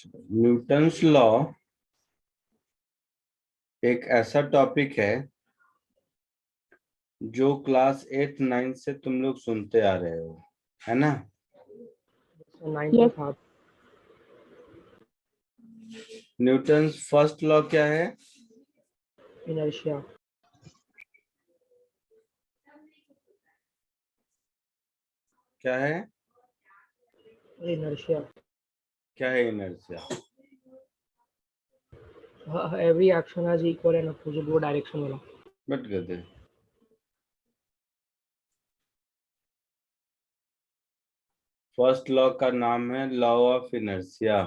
Newton's law एक ऐसा topic है जो क्लास 8 9 से तुम लोग सुनते आ रहे हो, है ना? Yes. न्यूटन्स फर्स्ट लॉ क्या है? Inertia. क्या है? Inertia. क्या है inertia? Every action has equal and opposite direction वाला. बट गधे, फर्स्ट लॉ का नाम है लॉ ऑफ इनर्शिया,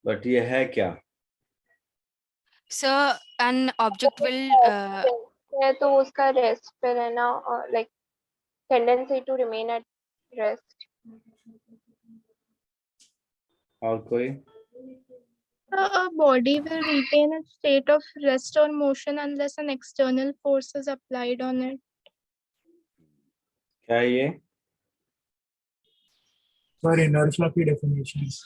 बट ये है क्या? So an object will है तो उसका रेस्ट पे रहना, like tendency to remain at rest. और कोई? A body will retain its state of rest or motion unless an external force is applied on it. क्या है ये? Sir, inertia की definitions.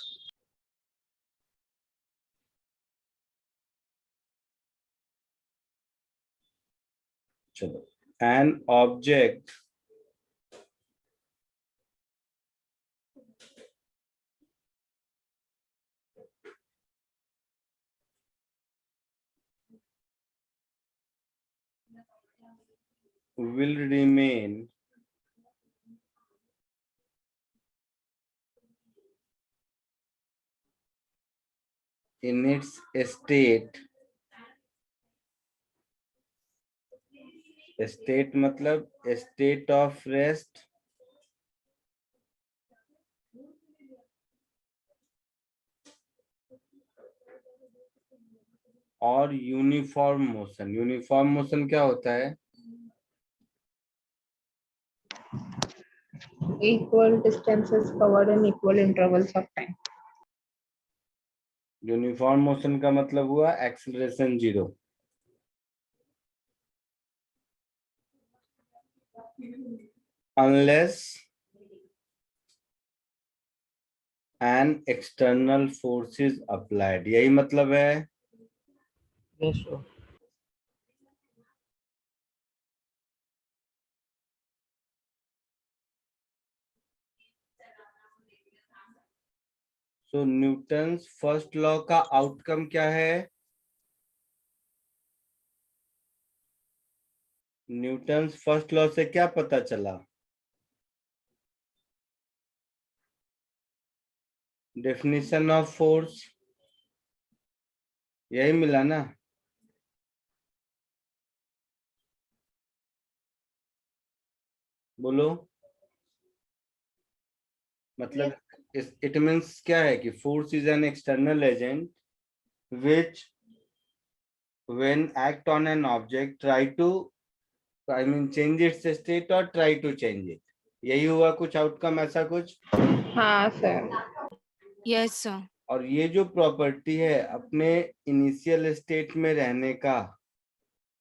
चलो, an object will remain in its state मतलब state of rest और uniform motion. Uniform motion क्या होता है? Equal distances covered in equal intervals of time. Uniform motion का मतलब हुआ acceleration 0. Unless an external force is applied, यही मतलब है. Yes, sir. So Newton's first law का आउटकम क्या है? न्यूटन्स फर्स्ट लॉ से क्या पता चला? डेफिनेशन ऑफ फोर्स यही मिला ना? बोलो. मतलब इट मीन्स क्या है कि force is an external agent which when act on an object try to change its state or try to change it. यही हुआ कुछ आउटकम, ऐसा कुछ? हाँ सर. yes sir. और ये जो प्रॉपर्टी है अपने इनिशियल स्टेट में रहने का,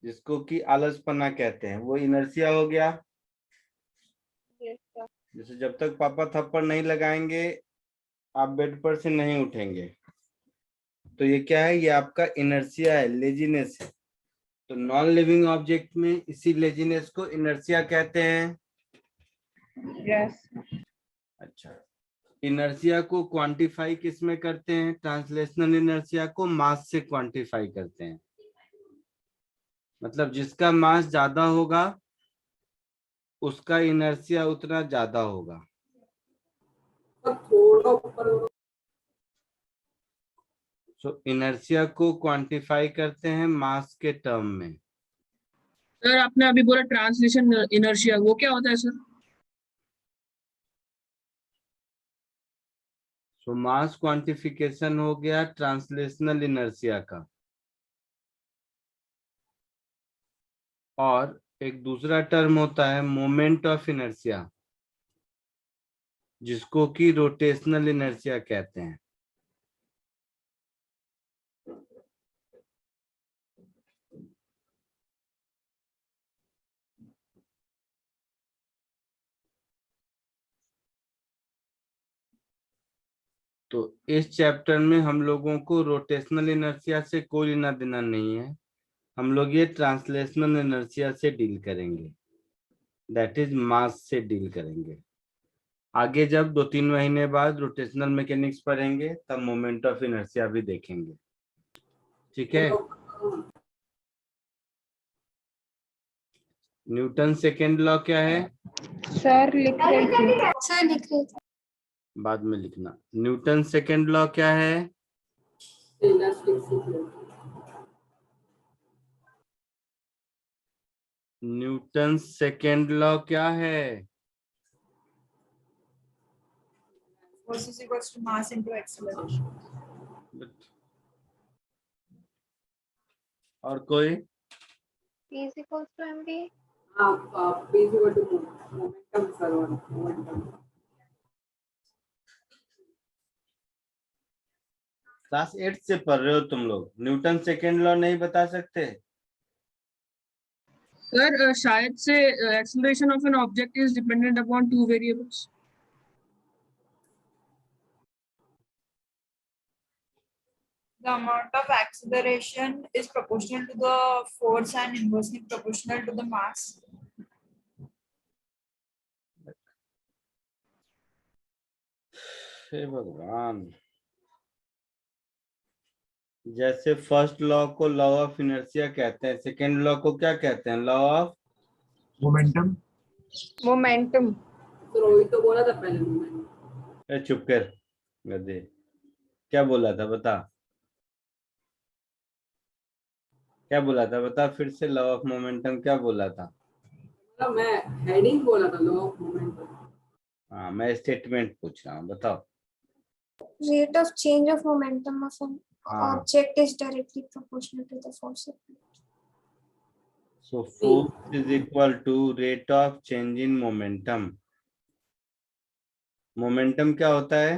जिसको कि आलसपना कहते हैं, वो इनर्शिया हो गया. Yes, sir. जैसे जब तक पापा थप्पड़ नहीं लगाएंगे आप बेड पर से नहीं उठेंगे, तो ये क्या है? ये आपका इनर्शिया है, लेजीनेस है. तो नॉन लिविंग ऑब्जेक्ट में इसी लेजीनेस को इनर्शिया कहते हैं. Yes. अच्छा, इनर्शिया को क्वांटिफाई किस में करते हैं? ट्रांसलेशनल इनर्शिया को मास से क्वांटिफाई करते हैं. मतलब जिसका मास ज्यादा होगा उसका इनर्शिया उतना ज्यादा होगा. सो इनर्शिया को क्वांटिफाई करते हैं मास के टर्म में. सर आपने अभी बोला ट्रांसलेशन इनर्शिया, वो क्या होता है सर? सो मास क्वांटिफिकेशन हो गया ट्रांसलेशनल इनर्शिया का. और एक दूसरा टर्म होता है मोमेंट ऑफ इनर्शिया, जिसको कि रोटेशनल इनर्शिया कहते हैं. तो इस चैप्टर में हम लोगों को रोटेशनल इनर्शिया से कोई लेना देना नहीं है, हम लोग ये ट्रांसलेशनल इनर्शिया से डील करेंगे, दैट इज मास से डील करेंगे। आगे जब 2-3 महीने बाद रोटेशनल मैकेनिक्स पढ़ेंगे तब मोमेंट ऑफ इनर्शिया भी देखेंगे, ठीक है। न्यूटन सेकेंड लॉ क्या है? सर लिख रहे थे। सर लिख रहे थे। बाद में लिखना। न्यूटन सेकेंड लॉ क्या है? न्यूटन सेकेंड लॉ क्या है? Force is equals to mass into acceleration. और कोई? P is equals to mv. P is equal to momentum, sir. Momentum. Class 8 से पढ़ रहे हो तुम लोग, न्यूटन सेकेंड लॉ नहीं बता सकते? सर शायद से acceleration of an object is dependent upon two variables. The amount of acceleration is proportional to the force and inversely proportional to the mass. हे भगवान, जैसे फर्स्ट लॉ को लॉ ऑफ इनर्शिया कहते हैं, सेकेंड लॉ को क्या कहते हैं? Law of momentum. Momentum. तो रोहित तो बोला था पहले momentum. चुप कर गधे, क्या बोला था बता, क्या बोला था बता फिर से। लॉ ऑफ मोमेंटम क्या बोला था? मैं हेडिंग बोला था लॉ ऑफ मोमेंटम। हाँ, मैं स्टेटमेंट पूछ रहा हूँ, बताओ। Rate of change of momentum of an हाँ, object is directly proportional to the force applied. so force is equal to rate of change in momentum. Momentum क्या होता है?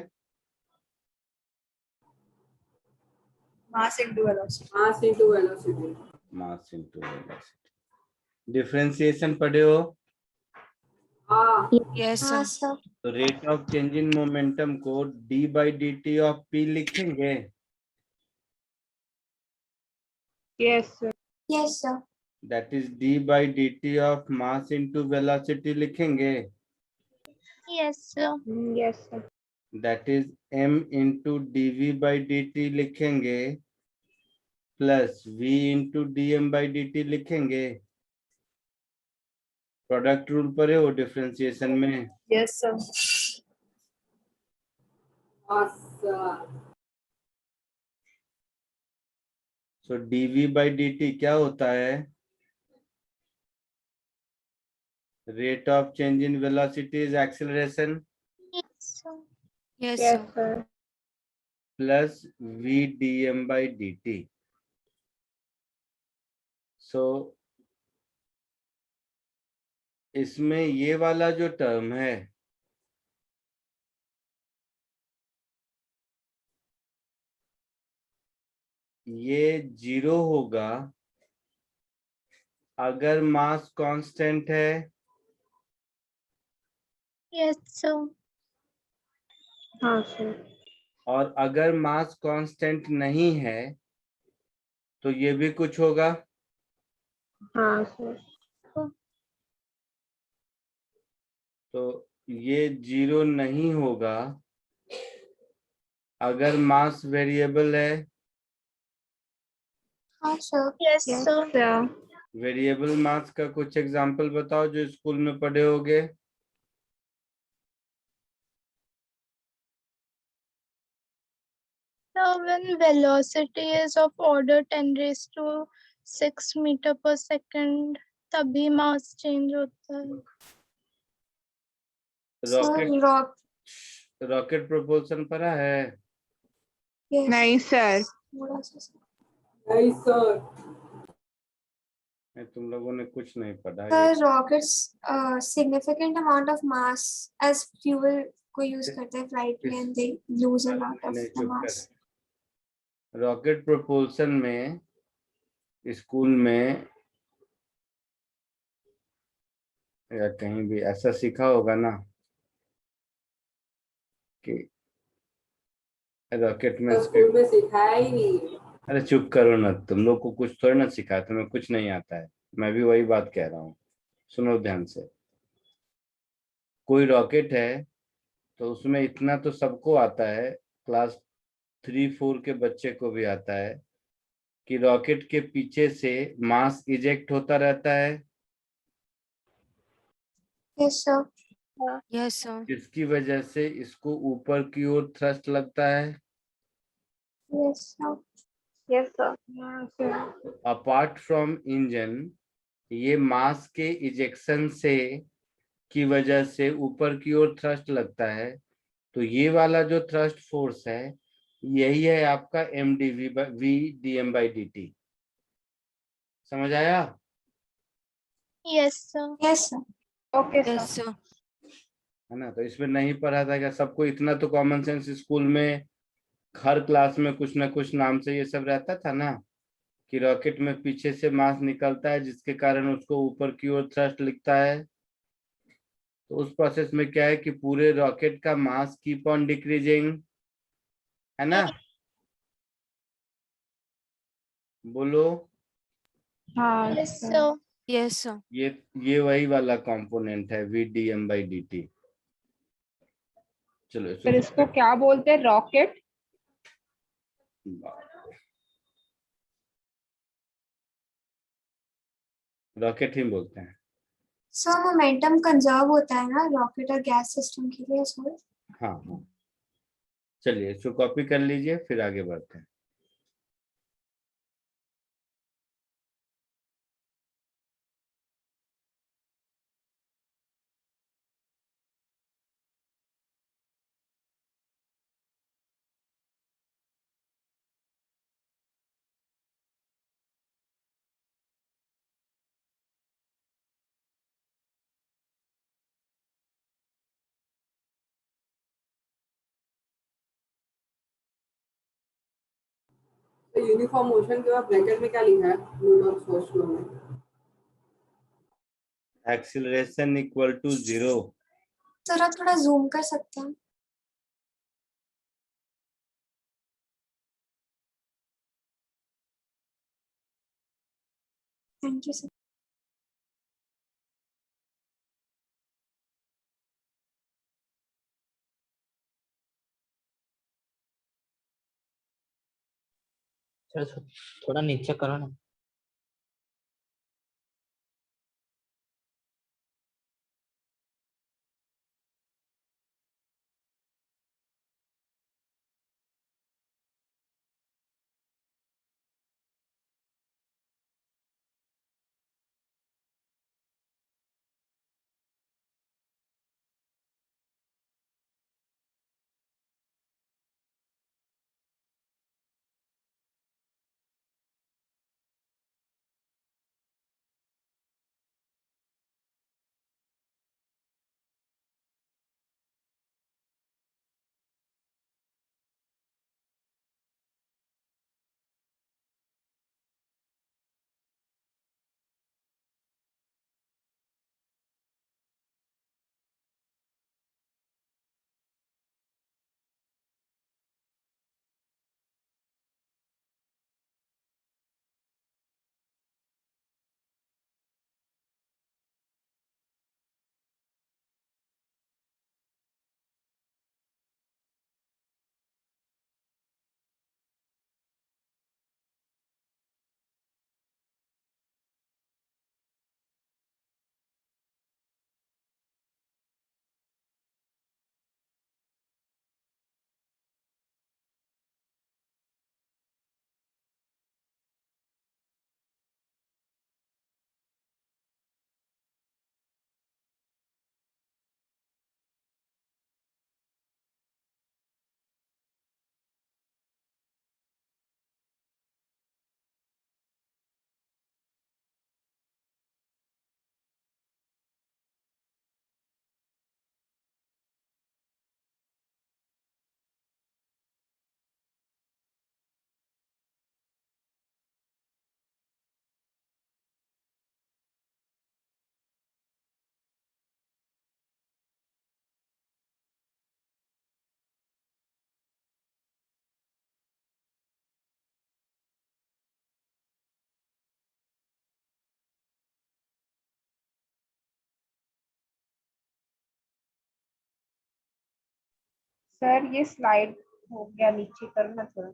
Mass into velocity. Mass into velocity. Mass into velocity. Differentiation पढ़े हो? हाँ Yes, sir. हाँ sir. तो rate of change in momentum को d by d t of p लिखेंगे। Yes sir. Yes sir. That is d by d t of mass into velocity लिखेंगे। Yes sir. Yes sir. That is m into d v by d t लिखेंगे plus v into d m by d t लिखेंगे। Product rule पढ़े हो differentiation में? Yes, sir. So dv by d t क्या होता है? Rate of change in velocity is acceleration Yes, yes sir. Sir. Plus v d m by d t. So इसमें ये वाला जो टर्म है ये 0 होगा अगर मास कांस्टेंट है, यस सर। हाँ सर। और अगर मास कांस्टेंट नहीं है तो ये भी कुछ होगा। हाँ सर। तो ये 0 नहीं होगा अगर मास वेरिएबल है। हाँ सर। Yes sir. वेरिएबल मास का कुछ एग्जांपल बताओ जो स्कूल में पढ़े होगे। So when velocity is of order 10 raised to 6 meter per second, तभी mass change होता है। Rocket rock. रॉकेट प्रोपल्शन पढ़ा है? नहीं सर। थोड़ा सा सर। नहीं सर। तुम लोगों ने कुछ नहीं पढ़ा। Sir rockets significant amount of mass as fuel को यूज करते हैं फ्लाइट में and they lose a lot of the mass. Rocket propulsion में स्कूल में या कहीं भी ऐसा सीखा होगा ना कि रॉकेट में तो स्कूल में सिखाया ही नहीं है। अरे चुप करो ना, तुम लोग को कुछ थोड़ी ना सिखाया, तुम्हें कुछ नहीं आता है। मैं भी वही बात कह रहा हूँ, सुनो ध्यान से। कोई रॉकेट है तो उसमें इतना तो सबको आता है, क्लास 3-4 के बच्चे को भी आता है, कि रॉकेट के पीछे से मास इजेक्ट होता रहता है, Yes, sir. Yes, sir. जिसकी वजह से इसको ऊपर की ओर थ्रस्ट लगता है। Yes, sir. Yes, sir. Apart from engine, ये मास के इजेक्शन से की वजह से ऊपर की ओर थ्रस्ट लगता है, तो ये वाला जो थ्रस्ट फोर्स है यही है आपका mdv/v/dm/dt। समझ आया? yes sir. Yes, sir. Okay, sir. Yes, sir. है ना? तो इसमें नहीं पढ़ा था क्या सबको? इतना तो कॉमन सेंस स्कूल में हर क्लास में कुछ ना कुछ नाम से ये सब रहता था ना, कि रॉकेट में पीछे से मास निकलता है जिसके कारण उसको ऊपर की ओर थ्रस्ट लिखता है। तो उस प्रोसेस में क्या है कि पूरे रॉकेट का मास कीप ऑन डिक्रीजिंग, है ना? बोलो। Yes sir. Yes, sir. ये वही वाला कंपोनेंट है v/dm/dt। चलो फिर इसको क्या बोलते हैं, रॉकेट? रॉकेट ही बोलते हैं। So momentum conserve होता है ना रॉकेट और गैस सिस्टम के लिए, सर? हाँ हाँ, चलिए इसको कॉपी कर लीजिए, फिर आगे बढ़ते हैं। तो यूनिफॉर्म मोशन के बाद ब्रैकेट में क्या लिखा है, फ्लूइड और सोर्स फ्लो में? Acceleration equal to 0। जरा थोड़ा जूम कर सकते हैं? Thank you sir. सर थोड़ा नीचे करो ना। सर ये स्लाइड हो गया, नीचे करना थोड़ा।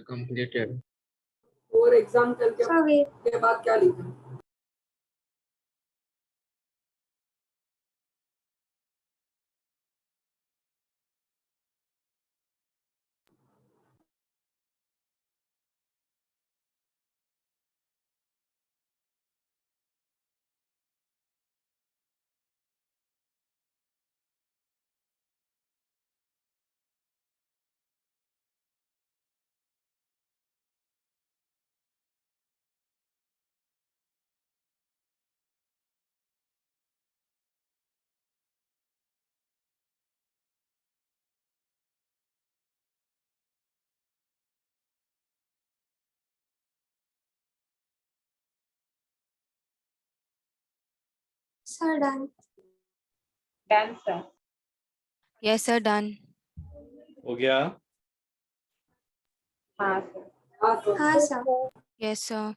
कंप्लीटेड। और एग्जाम करके So wait, के बाद क्या लिखा? sir done. Done sir. Yes, sir. Done. हो गया? हाँ सर। हाँ सर। हाँ sir. Yes, sir.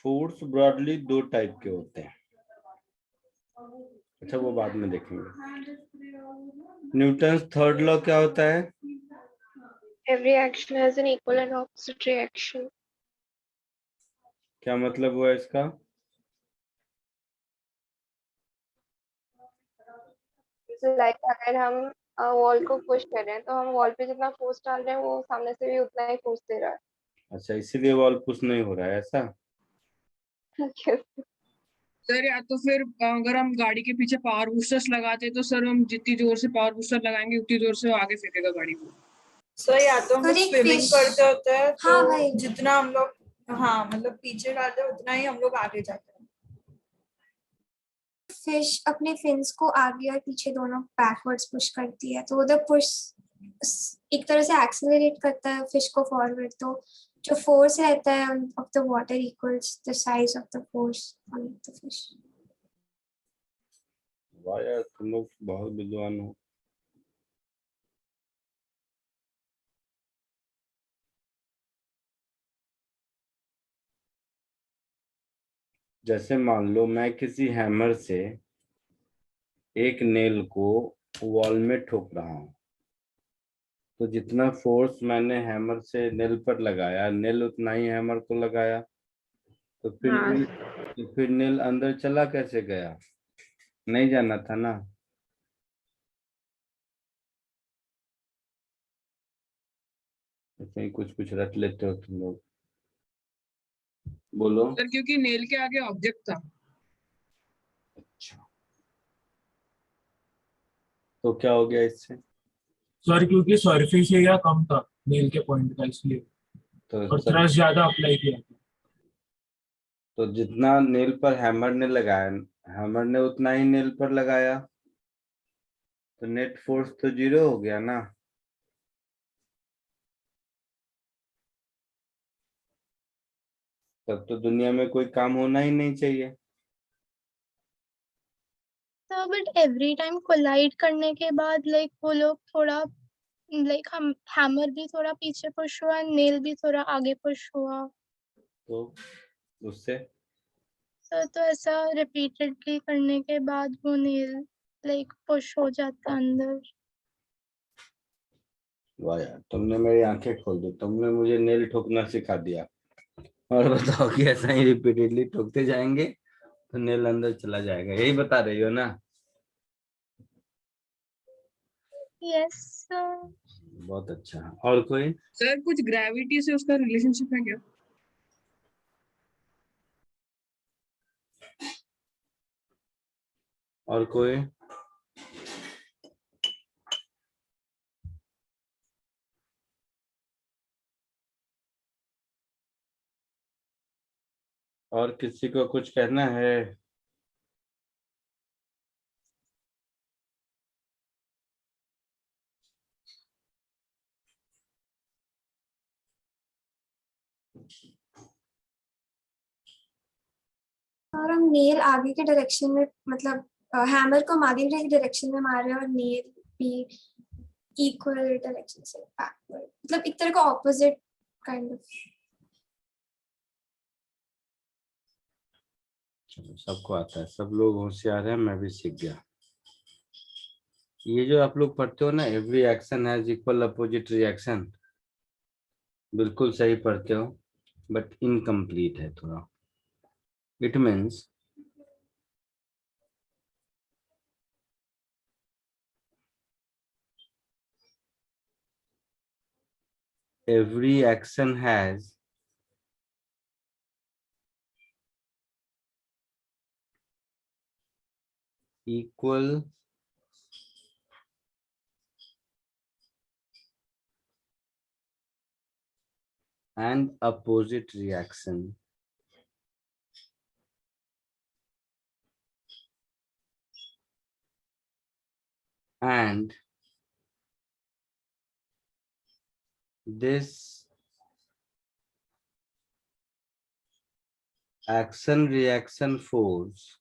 Force broadly दो टाइप के होते हैं। अच्छा, वो बाद में देखेंगे। न्यूटन्स थर्ड लॉ क्या होता है? Every action has an equal and opposite reaction. क्या मतलब हुआ इसका? लाइक अगर हम वॉल को पुश कर रहे हैं तो हम वॉल पे जितना फोर्स डाल रहे हैं वो सामने से भी उतना ही फोर्स दे रहा है। अच्छा, इसीलिए वॉल पुश नहीं हो रहा है ऐसा? सर या तो फिर अगर हम गाड़ी के पीछे पावर बूस्टर्स लगाते तो सर हम जितनी जोर से पावर बूस्टर लगाएंगे उतनी जोर से वो आगे फेंकेगा गाड़ी को। सर या तो हम और एक स्विमिंग fish- करते होते हैं हाँ तो भाई। जितना हम लोग मतलब पीछे डालते हैं उतना ही हम लोग आगे जाते हैं। फिश अपने फिन्स को आगे और पीछे दोनों बैकवर्ड्स पुश करती है, तो उधर पुश एक तरह से एक्सेलरेट करता है फिश को फॉरवर्ड, तो जो फोर्स रहता है of the water equals the size of the force on the fish. वाह यार, तुम लोग बहुत विद्वान हो। जैसे मान लो मैं किसी हैमर से एक नेल को वॉल में ठोक रहा हूं, तो जितना फोर्स मैंने हैमर से नेल पर लगाया, नेल उतना ही हैमर को लगाया, तो फिर नेल अंदर चला कैसे गया? नहीं जाना था ना? ऐसे ही कुछ कुछ रट लेते हो तुम लोग। बोलो। सर क्योंकि नेल के आगे ऑब्जेक्ट था। अच्छा, तो क्या हो गया इससे? सर क्योंकि सरफेस एरिया कम था नेल के पॉइंट का, इसलिए। तो और थ्रस्ट ज्यादा अप्लाई किया। तो जितना नेल पर हैमर ने लगाया, हैमर ने उतना ही नेल पर लगाया, तो नेट फोर्स तो 0 हो गया ना। तब तो दुनिया में कोई काम होना ही नहीं चाहिए। तो बट एवरी टाइम कोलाइड करने के बाद लाइक वो लोग थोड़ा लाइक हम हैमर भी थोड़ा पीछे पुश हुआ, नेल भी थोड़ा आगे पुश हुआ, तो उससे तो ऐसा रिपीटेडली करने के बाद वो नेल लाइक पुश हो जाता अंदर। वाह यार, तुमने मेरी आंखें खोल दी, तुमने मुझे नेल ठोकना सिखा दिया। और बताओ कि ऐसा ही रिपीटेडली ठोकते जाएंगे तो नेल अंदर चला जाएगा, यही बता रही हो ना? यस। बहुत अच्छा। और कोई? सर कुछ ग्रेविटी से उसका रिलेशनशिप है क्या? और कोई? और किसी को कुछ कहना है? और हम नेल आगे के डायरेक्शन में, मतलब हैमर को हम आगे के डायरेक्शन में मार रहे हैं और नेल भी इक्वल डायरेक्शन से बैकवर्ड, मतलब एक तरह का ऑपोजिट काइंड ऑफ। सबको आता है, सब लोग होशियार हैं, मैं भी सीख गया। ये जो आप लोग पढ़ते हो ना, every action has equal opposite reaction, बिल्कुल सही पढ़ते हो, बट इनकम्प्लीट है थोड़ा। It means every action has equal and opposite reaction, and this action reaction force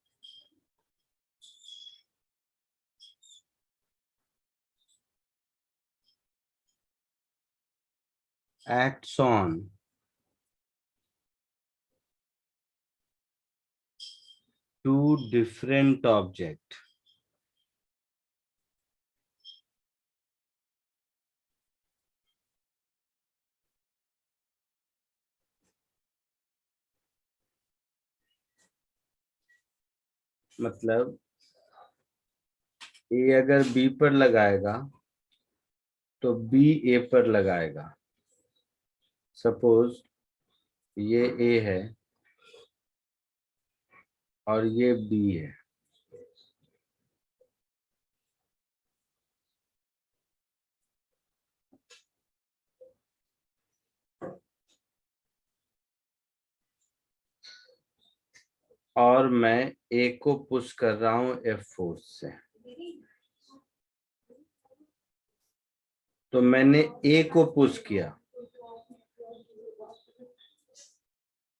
acts on two different objects. मतलब ए अगर बी पर लगाएगा तो बी ए पर लगाएगा। सपोज ये ए है और ये बी है, और मैं ए को पुश कर रहा हूं एफ फोर्स से। तो मैंने ए को पुश किया,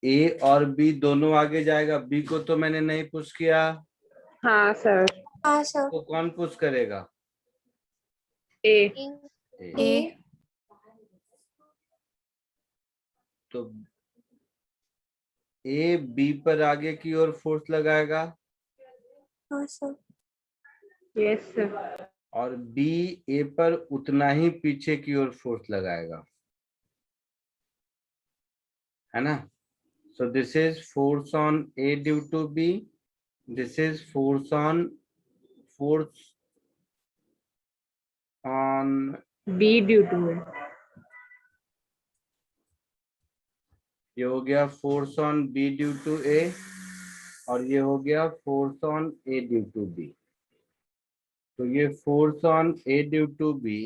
ए और बी दोनों आगे जाएगा, बी को तो मैंने नहीं पुश किया। हाँ सर। हाँ सर। तो कौन पुश करेगा? ए। A. तो ए बी पर आगे की ओर फोर्स लगाएगा हाँ सर। Yes sir. और बी ए पर उतना ही पीछे की ओर फोर्स लगाएगा, है ना? So this is force on A due to B, this is force on B due to है। ये हो गया force on B due to A, और ये हो गया force on A due to B. तो ये force on A due to B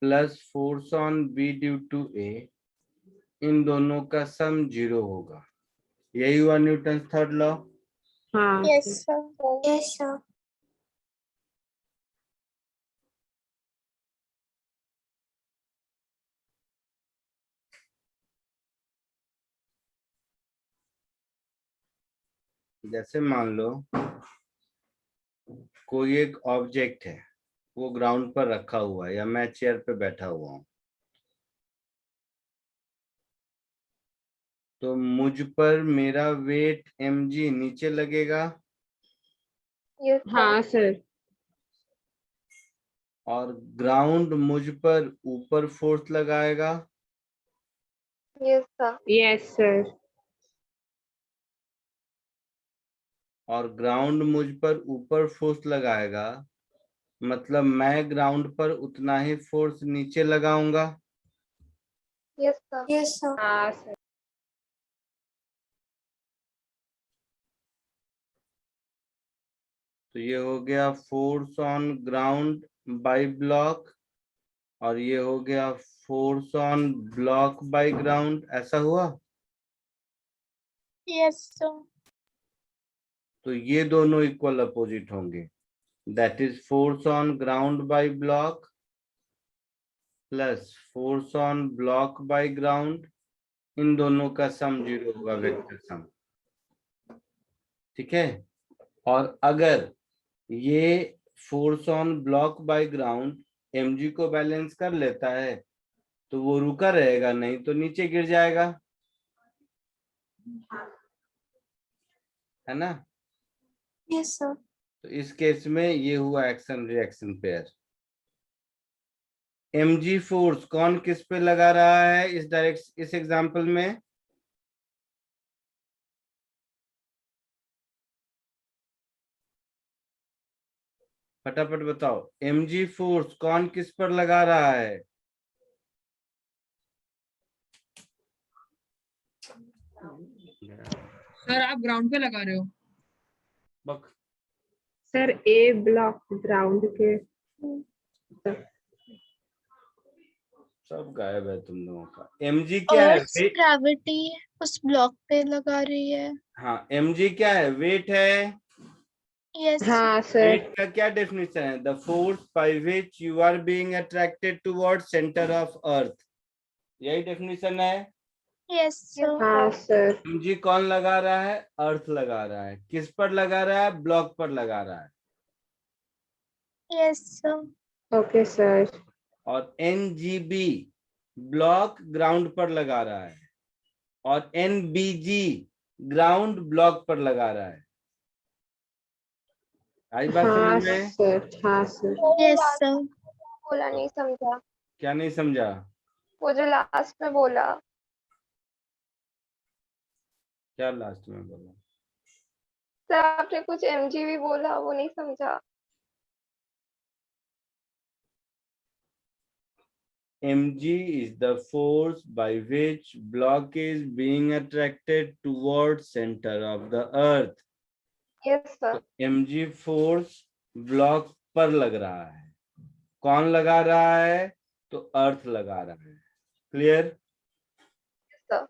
plus force on B due to A इन दोनों का सम 0 होगा। यही हुआ न्यूटन थर्ड लॉ। हाँ Yes, sir. sir. Yes, sir. जैसे मान लो कोई एक ऑब्जेक्ट है, वो ग्राउंड पर रखा हुआ है या मैं चेयर पे बैठा हुआ हूं, तो मुझ पर मेरा वेट mg नीचे लगेगा Yes, sir. हाँ sir. और ग्राउंड मुझ पर ऊपर फोर्स लगाएगा। Yes, sir. Yes sir. और ग्राउंड मुझ पर ऊपर फोर्स लगाएगा, मतलब मैं ग्राउंड पर उतना ही फोर्स नीचे लगाऊंगा। Yes, sir. Yes, sir. हाँ sir. तो ये हो गया force on ground by block, और ये हो गया force on block by ground. ऐसा हुआ। Yes, sir. तो ये दोनों इक्वल अपोजिट होंगे, that is force on ground by block plus force on block by ground. इन दोनों का सम 0 होगा, वेक्टर सम। ठीक है। और अगर ये force on block by ground mg को बैलेंस कर लेता है तो वो रुका रहेगा, नहीं तो नीचे गिर जाएगा, है ना। Yes, sir. तो इस केस में ये हुआ action reaction pair. mg force कौन किस पे लगा रहा है इस एग्जांपल में? फटाफट बताओ, mg फोर्स कौन किस पर लगा रहा है? सर आप ग्राउंड पे लगा रहे हो। बक सर ए ब्लॉक ग्राउंड के सब गायब है तुम लोगों का। mg क्या है? Earth's gravity उस ब्लॉक पे लगा रही है। हाँ, mg क्या है? वेट है। Yes. हाँ सर. वेट का क्या डेफिनेशन है? The force by which you are being attracted towards centre of earth. यही डेफिनेशन है। Yes, sir. हाँ सर. mg कौन लगा रहा है? अर्थ लगा रहा है। किस पर लगा रहा है? ब्लॉक पर लगा रहा है। Yes, sir. Okay sir. और ngb ब्लॉक ग्राउंड पर लगा रहा है, और nbg ग्राउंड ब्लॉक पर लगा रहा है। आई बात हाँ समझ में? सर. हाँ सर. Yes, sir. बोला नहीं समझा, क्या नहीं समझा? वो जो लास्ट में बोला। क्या लास्ट में बोला? सर आपने कुछ mg भी बोला, वो नहीं समझा। mg is the force by which block is being attracted towards center of the earth. Yes, sir. तो mg फोर्स ब्लॉक पर लग रहा है। कौन लगा रहा है? तो अर्थ लगा रहा है। क्लियर? Yes, sir.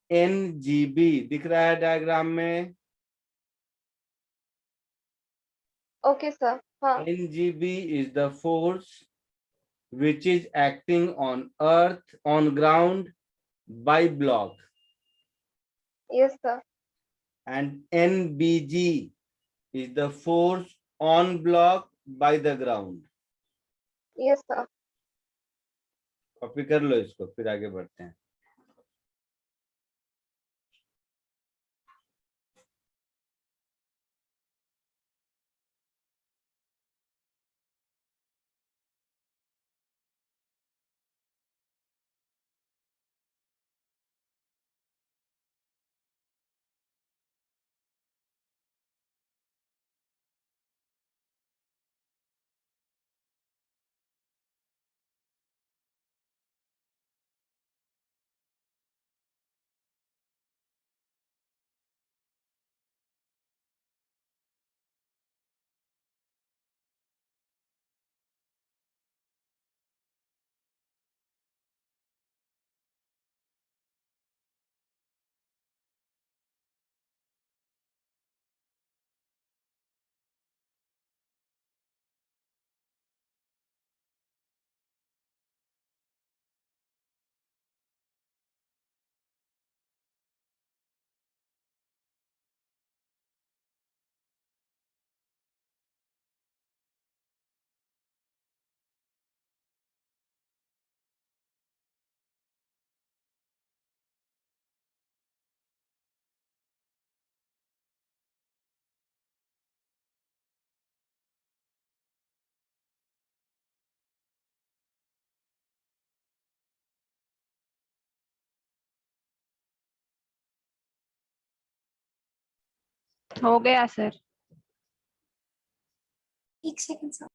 ngb दिख रहा है डायग्राम में। Okay, sir. हाँ. ngb is the force which is acting on earth, on ground by block, Yes, sir. and nbg is the force on block by the ground. Yes, sir. Copy कर लो इसको, फिर आगे बढ़ते हैं। हो गया सर। एक second sir.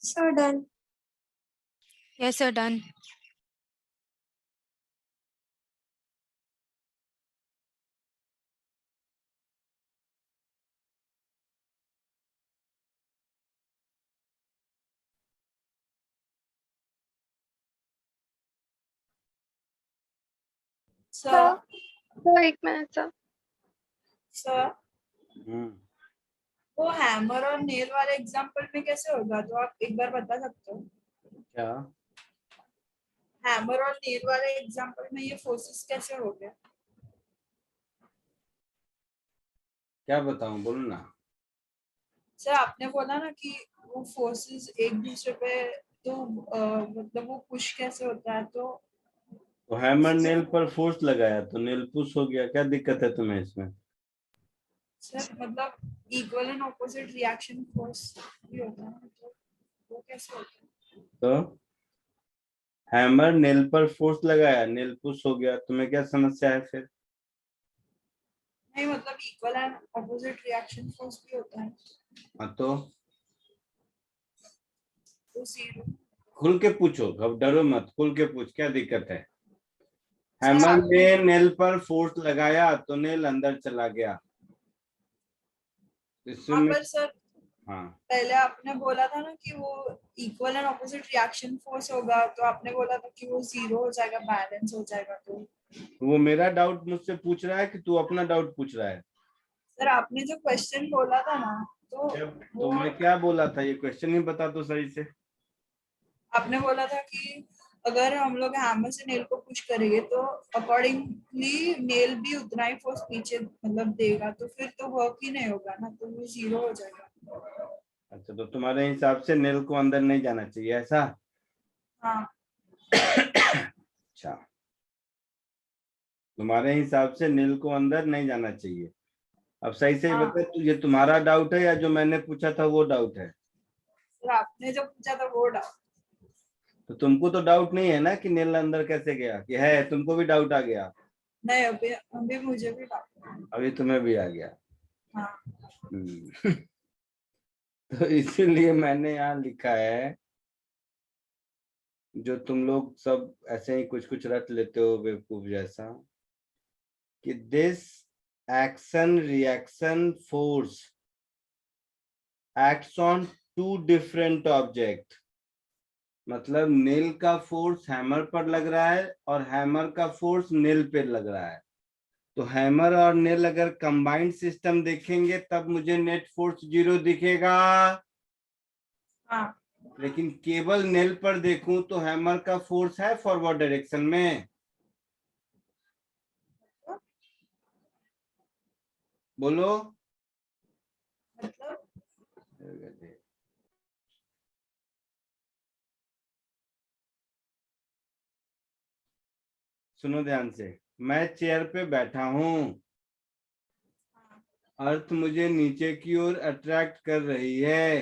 Sir done. Yes, sir, done. Sir sir एक मिनट सर। सर हम्म, वो हैमर और नेल वाले एग्जांपल में कैसे होगा, तो आप एक बार बता सकते हो? क्या? हैमर और नेल वाले एग्जांपल में ये फोर्सेस कैसे हो गए? क्या बताऊं, बोलो ना। सर आपने बोला ना कि वो फोर्सेस एक दूसरे पे, तो मतलब वो पुश कैसे होता है, तो हैमर नेल पर फोर्स लगाया तो नेल पुश हो गया, क्या दिक्कत है तुम्हें इसमें? सर मतलब equal and opposite reaction force भी होता है, तो वो कैसे होता है? तो हैमर नेल पर फोर्स लगाया, नेल पुश हो गया, तुम्हें क्या समस्या है फिर? नहीं मतलब equal and opposite reaction force भी होता है, हाँ तो तो जीरो। खुल के पूछो, अब डरो मत, खुल के पूछ, क्या दिक्कत है? सर हैमर आपने ने नेल पर फोर्स लगाया तो नेल अंदर चला गया, हाँ इसमें। पर सर हाँ, पहले आपने बोला था ना कि वो equal and opposite reaction force होगा, तो आपने बोला था कि वो जीरो हो जाएगा, बैलेंस हो जाएगा, तो वो मेरा डाउट मुझसे पूछ रहा है कि तू अपना डाउट पूछ रहा है? सर आपने जो क्वेश्चन बोला था ना, तो तो वो मैं क्या बोला था, ये क्वेश्चन ही बता दो सही से। आपने बोला था कि अगर हम लोग हैमर से नेल को पुश करेंगे तो अकॉर्डिंगली नेल भी उतना ही फोर्स पीछे मतलब देगा, तो फिर तो वर्क ही नहीं होगा ना, तो वो जीरो हो जाएगा। अच्छा, तो तुम्हारे हिसाब से नेल को अंदर नहीं जाना चाहिए, ऐसा? हाँ अच्छा, तुम्हारे हिसाब से नेल को अंदर नहीं जाना चाहिए। अब सही से ही हाँ बता, ये तुम्हारा डाउट है या जो मैंने पूछा था वो डाउट है? सर आपने जो पूछा था वो डाउट। तो तुमको तो डाउट नहीं है ना कि नेल अंदर कैसे गया, कि है? तुमको भी डाउट आ गया? नहीं अभी अभी मुझे भी डाउट। अभी तुम्हें भी आ गया। हाँ तो इसीलिए मैंने यहाँ लिखा है, जो तुम लोग सब ऐसे ही कुछ कुछ रट लेते हो बेवकूफ जैसा, कि this action reaction force acts on two different object. मतलब नेल का फोर्स हैमर पर लग रहा है और हैमर का फोर्स नेल पे लग रहा है। तो हैमर और नेल अगर कंबाइंड सिस्टम देखेंगे तब मुझे नेट फोर्स जीरो दिखेगा। हाँ लेकिन केवल नेल पर देखूं तो हैमर का फोर्स है फॉरवर्ड डायरेक्शन में। बोलो। मतलब सुनो ध्यान से, मैं चेयर पे बैठा हूं, अर्थ मुझे नीचे की ओर अट्रैक्ट कर रही है,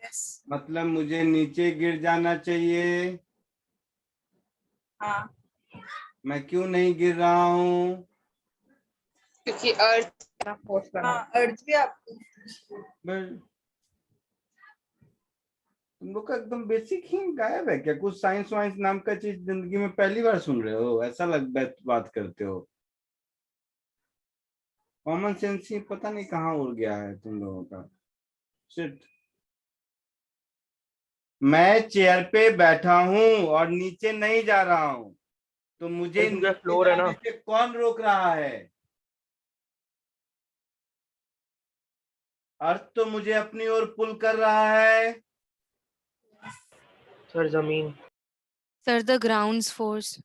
यस मतलब मुझे नीचे गिर जाना चाहिए। हाँ, मैं क्यों नहीं गिर रहा हूँ? क्योंकि अर्थ का फोर्स लगा हाँ, अर्थ भी आपको बस तुम लोग का एकदम बेसिक ही गायब है क्या? कुछ साइंस वाइंस नाम का चीज जिंदगी में पहली बार सुन रहे हो? ऐसा बात करते हो। कॉमन सेंस ही पता नहीं कहाँ उड़ गया है तुम लोगों का। शिट। मैं चेयर पे बैठा हूँ और नीचे नहीं जा रहा हूँ, तो मुझे क्योंकि नीचे फ्लोर है ना। जाने से कौन रोक रहा है? अर्थ तो मुझे अपनी ओर पुल कर रहा है। सर जमीन। Sir, the ground's force.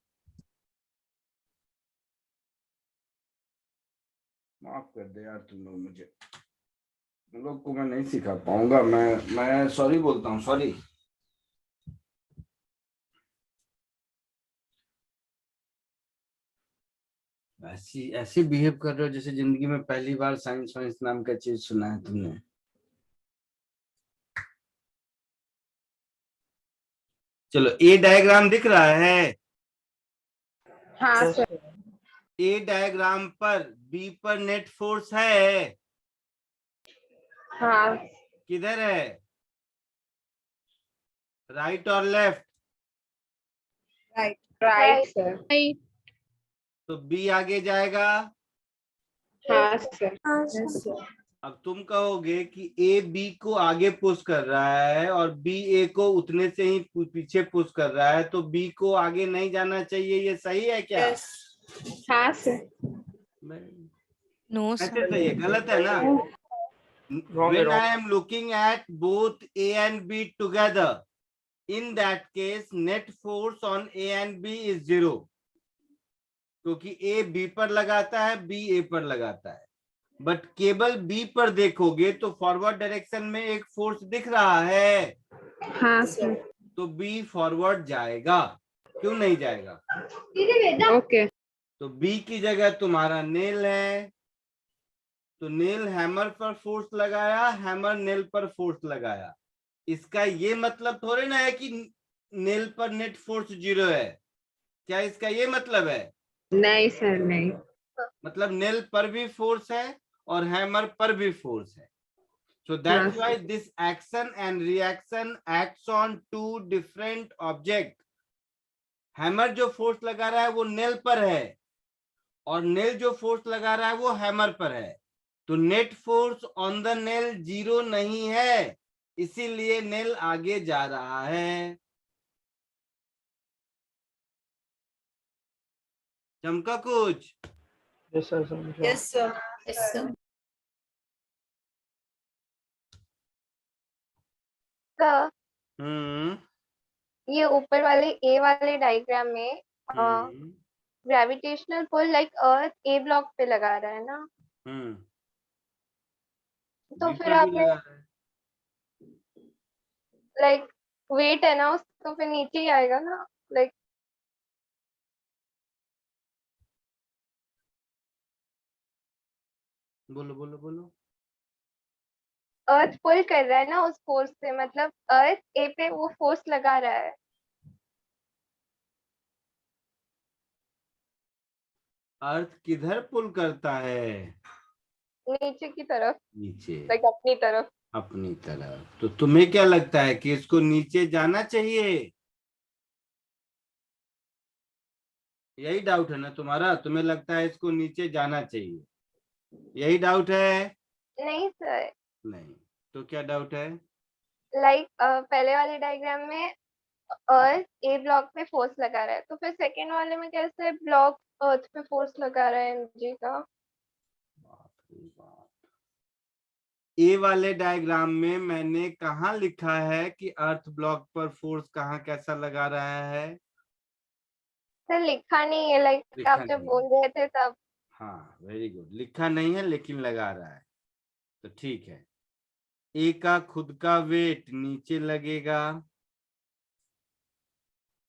माफ कर दे यार तुम लोग मुझे, तुम लोग को मैं नहीं सिखा पाऊंगा। मैं सॉरी बोलता हूँ, सॉरी। ऐसी ऐसे बिहेव कर रहे हो जैसे जिंदगी में पहली बार साइंस वाइंस नाम का चीज सुना है तुमने। चलो, ए डायग्राम दिख रहा है? हाँ यस सर। सर। ए डायग्राम पर बी पर नेट फोर्स है? हाँ किधर है? राइट और left? Right. Right sir. Right. तो बी आगे जाएगा। हाँ सर। हाँ यस सर। सर। अब तुम कहोगे कि ए बी को आगे पुश कर रहा है और बी ए को उतने से ही पीछे पुश कर रहा है, तो बी को आगे नहीं जाना चाहिए, ये सही है क्या? यस। हाँ सर। No, ऐसे sir. सही है, गलत है ना? Wrong है, When wrong. I am looking at both A and B together, in that case net force on A and B is 0, क्योंकि A B पर लगाता है, B A पर लगाता है। बट केवल B पर देखोगे तो फॉरवर्ड डायरेक्शन में एक फोर्स दिख रहा है, हाँ सर। तो B फॉरवर्ड जाएगा। क्यों नहीं जाएगा? ओके। तो B की जगह तुम्हारा नेल है, तो नेल हैमर पर फोर्स लगाया, हैमर नेल पर फोर्स लगाया। इसका ये मतलब थोड़े ना है कि नेल पर नेट फोर्स 0 है। क्या इसका ये मतलब है? नहीं सर, नहीं। मतलब नेल पर भी फोर्स है और हैमर पर भी फोर्स है। So that's why this action and reaction acts on two different object. Hammer जो फोर्स लगा रहा है वो नेल पर है, और नेल जो फोर्स लगा रहा है वो हैमर पर है। तो net force on the nail 0 नहीं है, इसीलिए नेल आगे जा रहा है। चमका कुछ? यस सर समझा। Yes sir. Yes sir. Sir, हम्म ये ऊपर वाले ए वाले डायग्राम में हम्म gravitational pull like earth A block पे लगा रहा है ना, हम्म तो बी फिर पर भी आपने लगा रहा है। लाइक वेट है ना, उसको फिर नीचे ही आएगा ना। लाइक बोलो बोलो बोलो। अर्थ पुल कर रहा है ना उस फोर्स से, मतलब अर्थ ए पे वो फोर्स लगा रहा है। अर्थ किधर पुल करता है? नीचे की तरफ, नीचे, लाइक अपनी तरफ। अपनी तरफ। तो तुम्हें क्या लगता है कि इसको नीचे जाना चाहिए? यही डाउट है ना तुम्हारा? तुम्हें लगता है इसको नीचे जाना चाहिए, यही डाउट है? नहीं सर, नहीं, तो क्या डाउट है? लाइक पहले वाले डायग्राम में अर्थ ए ब्लॉक पे फोर्स लगा रहा है, तो फिर सेकेंड वाले में कैसे ब्लॉक अर्थ पे फोर्स लगा रहा है एनर्जी का। बाप रे बाप। ए वाले डायग्राम में मैंने कहा लिखा है कि अर्थ ब्लॉक पर फोर्स कहाँ कैसा लगा रहा है? सर लिखा नहीं है, लाइक लिखा आप जब नहीं बोल रहे थे तब। हाँ, वेरी गुड। लिखा नहीं है लेकिन लगा रहा है, तो ठीक है। ए का खुद का वेट नीचे लगेगा,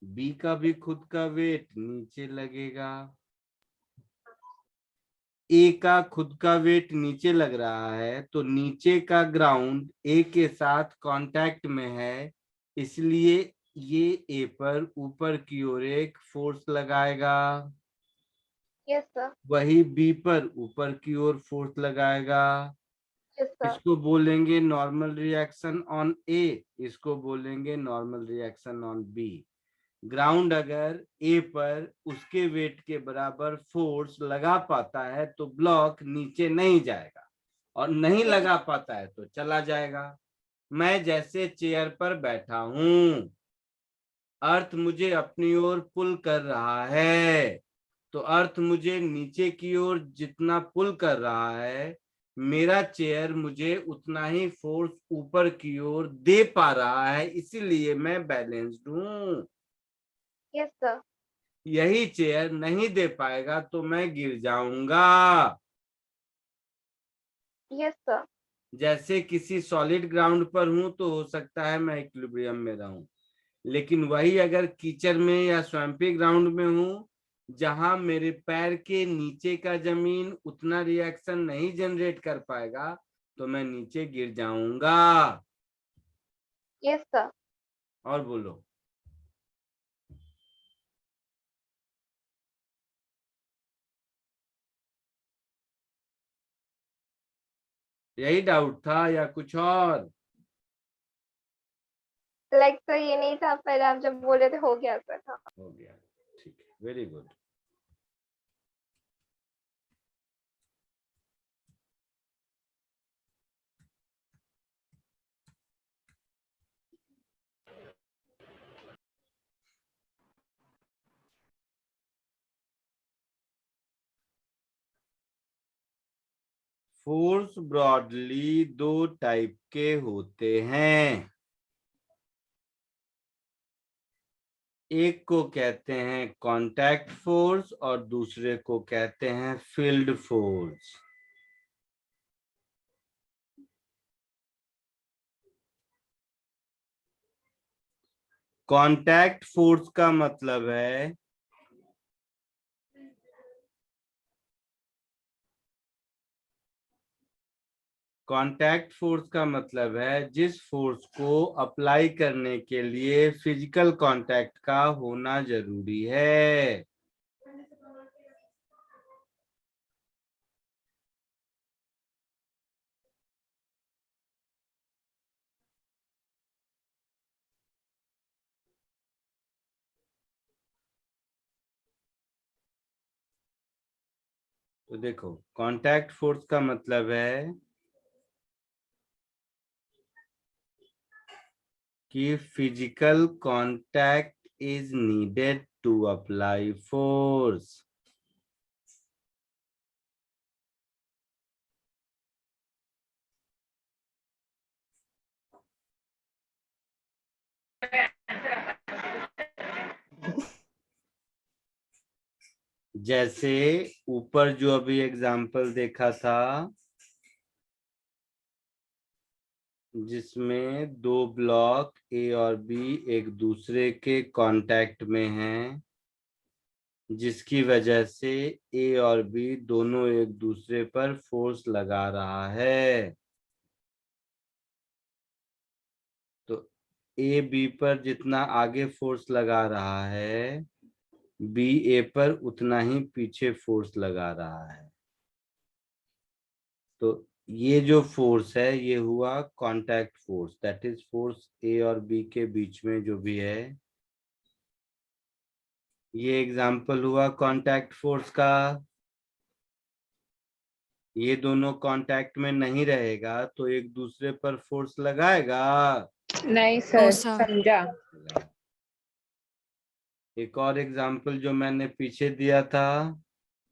बी का भी खुद का वेट नीचे लगेगा। ए का खुद का वेट नीचे लग रहा है, तो नीचे का ग्राउंड ए के साथ कांटेक्ट में है, इसलिए ये ए पर ऊपर की ओर एक फोर्स लगाएगा, यस सर, वही बी पर ऊपर की ओर फोर्स लगाएगा। यस सर, इसको बोलेंगे नॉर्मल रिएक्शन ऑन ए, इसको बोलेंगे normal reaction on B. Ground अगर ए पर उसके वेट के बराबर फोर्स लगा पाता है तो ब्लॉक नीचे नहीं जाएगा, और नहीं लगा पाता है तो चला जाएगा। मैं जैसे चेयर पर बैठा हूं, अर्थ मुझे अपनी ओर पुल कर रहा है, तो अर्थ मुझे नीचे की ओर जितना पुल कर रहा है, मेरा चेयर मुझे उतना ही फोर्स ऊपर की ओर दे पा रहा है, इसीलिए मैं बैलेंस्ड हूं। यस सर, यही चेयर नहीं दे पाएगा तो मैं गिर जाऊंगा। यस सर, जैसे किसी सॉलिड ग्राउंड पर हूं तो हो सकता है मैं इक्विलिब्रियम में रहूं, लेकिन वही अगर कीचड़ में या स्वैम्पी ग्राउंड में हूं, जहां मेरे पैर के नीचे का जमीन उतना रिएक्शन नहीं जनरेट कर पाएगा, तो मैं नीचे गिर जाऊंगा। यस सर, और बोलो। यही डाउट था या कुछ और? लाइक सर ये नहीं था, पहले आप जब बोल रहे थे हो गया सर। हाँ हो गया, ठीक है, वेरी गुड। फोर्स ब्रॉडली दो टाइप के होते हैं। एक को कहते हैं कांटेक्ट फोर्स और दूसरे को कहते हैं फील्ड फोर्स। कांटेक्ट फोर्स का मतलब है कांटेक्ट फोर्स का मतलब है जिस फोर्स को अप्लाई करने के लिए फिजिकल कांटेक्ट का होना जरूरी है। तो देखो, कांटेक्ट फोर्स का मतलब है कि physical contact is needed to apply force. जैसे ऊपर जो अभी एग्जाम्पल देखा था, जिसमें दो ब्लॉक ए और बी एक दूसरे के कांटेक्ट में हैं, जिसकी वजह से ए और बी दोनों एक दूसरे पर फोर्स लगा रहा है। तो ए बी पर जितना आगे फोर्स लगा रहा है, बी ए पर उतना ही पीछे फोर्स लगा रहा है। तो ये जो फोर्स है ये हुआ contact force, that is force A और बी के बीच में जो भी है। ये एग्जाम्पल हुआ कांटेक्ट फोर्स का। ये दोनों कांटेक्ट में नहीं रहेगा तो एक दूसरे पर फोर्स लगाएगा। नहीं No, सर, sir. समझा। एक और एग्जाम्पल जो मैंने पीछे दिया था,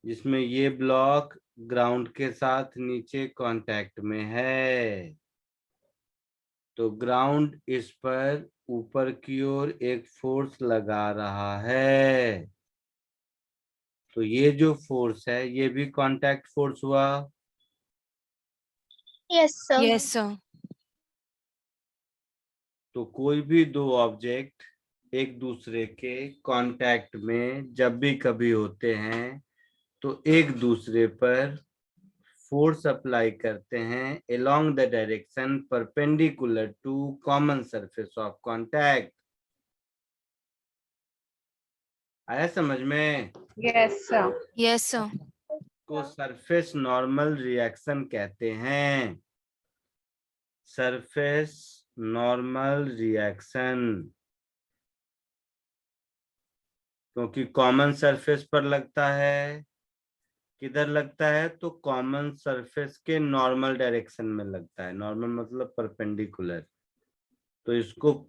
जिसमें ये ब्लॉक ग्राउंड के साथ नीचे कांटेक्ट में है, तो ग्राउंड इस पर ऊपर की ओर एक फोर्स लगा रहा है। तो ये जो फोर्स है ये भी कांटेक्ट फोर्स हुआ। Yes sir. Yes, sir. तो कोई भी दो ऑब्जेक्ट एक दूसरे के कांटेक्ट में जब भी कभी होते हैं तो एक दूसरे पर फोर्स अप्लाई करते हैं along the direction perpendicular to common surface of contact। आया समझ में? Yes, sir. Yes, sir. को सरफेस नॉर्मल रिएक्शन कहते हैं। सरफेस नॉर्मल रिएक्शन, क्योंकि कॉमन सरफेस पर लगता है। किधर लगता है? तो कॉमन सरफेस के नॉर्मल डायरेक्शन में लगता है। नॉर्मल मतलब परपेंडिकुलर, तो इसको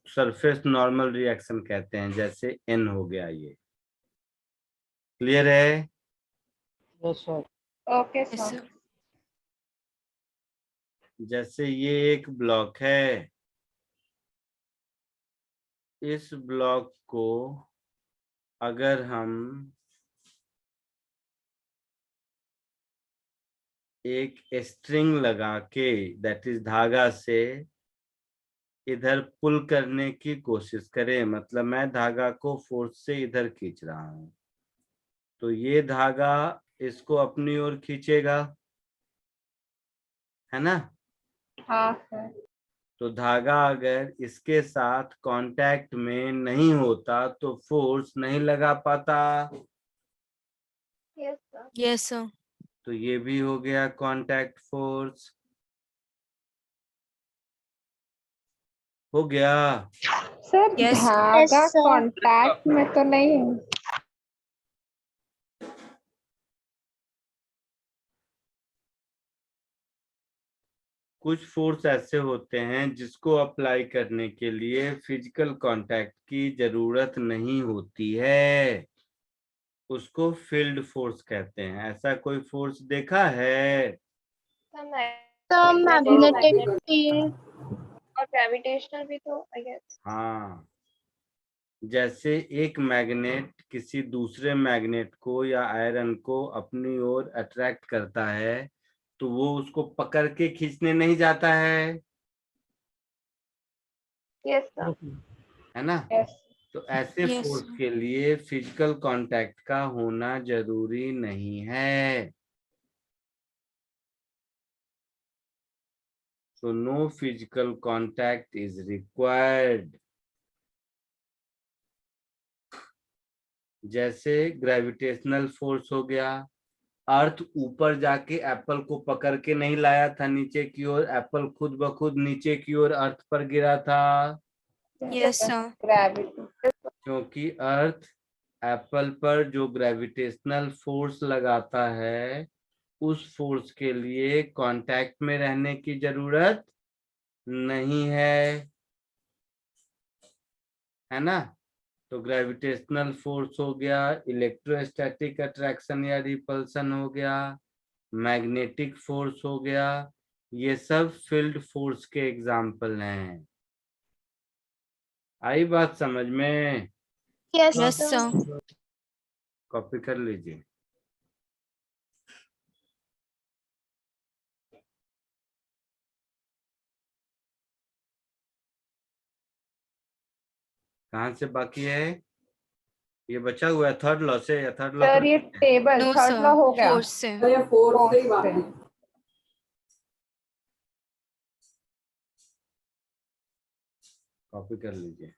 सरफेस नॉर्मल रिएक्शन कहते हैं। जैसे एन हो गया, ये क्लियर है? Yes sir. Okay, Yes, sir. sir. जैसे ये एक ब्लॉक है, इस ब्लॉक को अगर हम एक स्ट्रिंग लगा के, दैट इज धागा से इधर पुल करने की कोशिश करें, मतलब मैं धागा को फोर्स से इधर खींच रहा हूं, तो ये धागा इसको अपनी ओर खींचेगा, है ना? हाँ sir. तो धागा अगर इसके साथ कांटेक्ट में नहीं होता तो फोर्स नहीं लगा पाता। Yes sir. Yes, sir. तो ये भी हो गया कांटेक्ट फोर्स। हो गया? Sir, Yes, sir. धागा Yes, sir. कांटेक्ट में तो नहीं है. कुछ फोर्स ऐसे होते हैं जिसको अप्लाई करने के लिए फिजिकल कांटेक्ट की जरूरत नहीं होती है, उसको फील्ड फोर्स कहते हैं। ऐसा कोई फोर्स देखा है? The magnetic field. और ग्रेविटेशनल भी तो आई गेस। हाँ, जैसे एक मैग्नेट किसी दूसरे मैग्नेट को या आयरन को अपनी ओर अट्रैक्ट करता है, तो वो उसको पकड़ के खींचने नहीं जाता है, यस सर। है ना? Yes. तो ऐसे Yes, फोर्स sir. के लिए फिजिकल कांटेक्ट का होना जरूरी नहीं है। So no physical contact is required. जैसे ग्रेविटेशनल फोर्स हो गया, अर्थ ऊपर जाके एप्पल को पकड़ के नहीं लाया था नीचे की ओर, एप्पल खुद ब खुद नीचे की ओर अर्थ पर गिरा था, Yes, sir. Gravity. क्योंकि अर्थ एप्पल पर जो ग्रेविटेशनल फोर्स लगाता है, उस फोर्स के लिए कांटेक्ट में रहने की जरूरत नहीं है ना? तो ग्रेविटेशनल फोर्स हो गया, इलेक्ट्रोस्टैटिक अट्रैक्शन या रिपल्सन हो गया, मैग्नेटिक फोर्स हो गया, ये सब फील्ड फोर्स के एग्जाम्पल हैं। आई बात समझ में? Yes, Yes, sir. sir. Copy कर लीजिए। कहाँ से बाकी है? ये बचा हुआ है थर्ड लॉ से, या थर्ड लॉ Sir, ये table No, third sir. law हो गया. Force से. ये फोर्स से ही Force बात से. है। कॉपी कर लीजिए।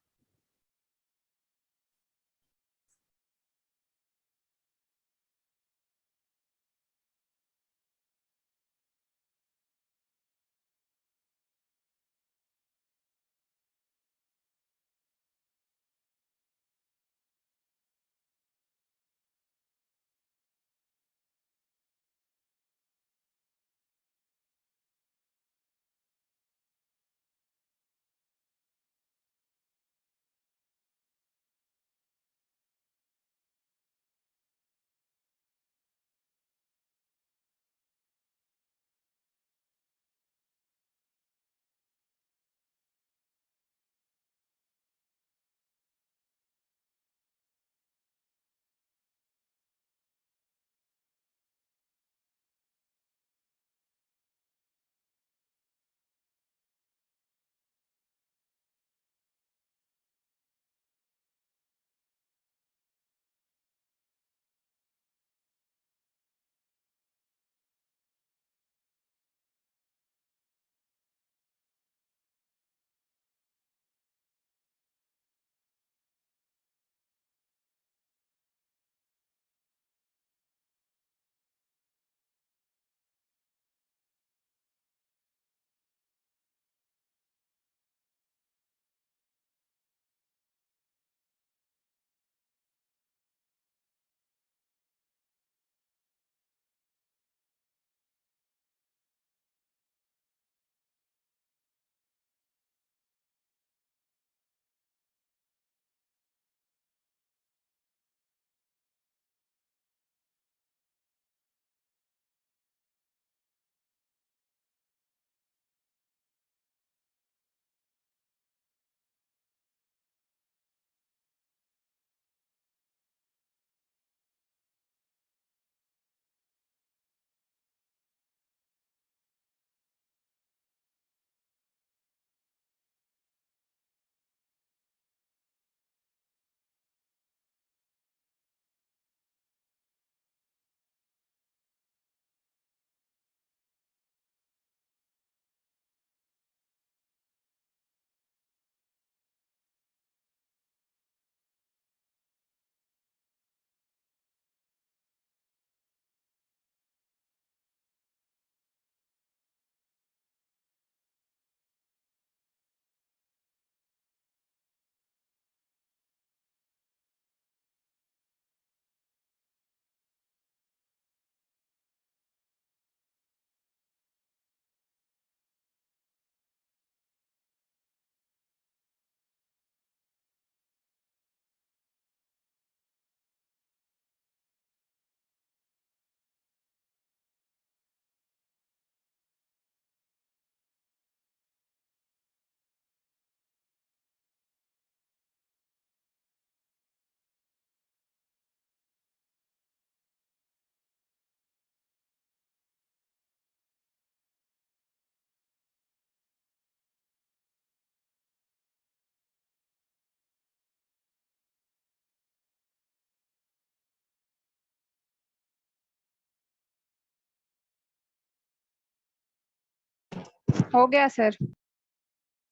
हो गया सर।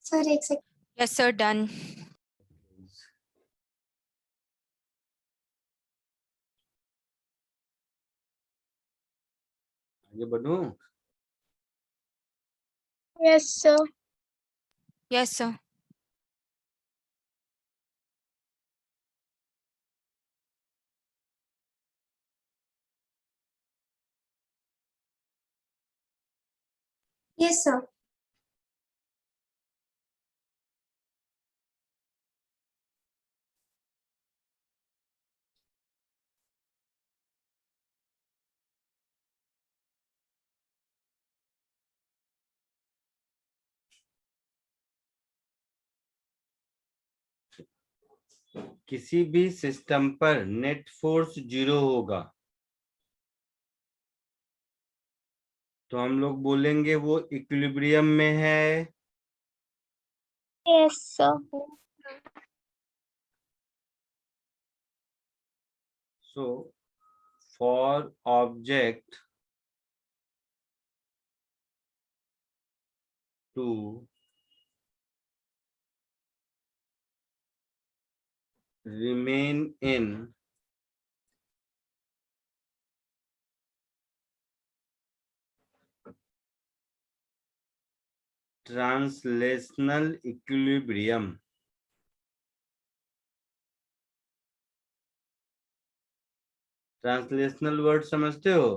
सर एक सेकंड। Yes, sir. Done. आगे बढ़ूं? Yes sir. Yes, sir. Yes sir. किसी भी सिस्टम पर नेट फोर्स 0 होगा तो हम लोग बोलेंगे वो इक्विलिब्रियम में है। Yes sir. So for object to remain in translational equilibrium, translational word समझते हो?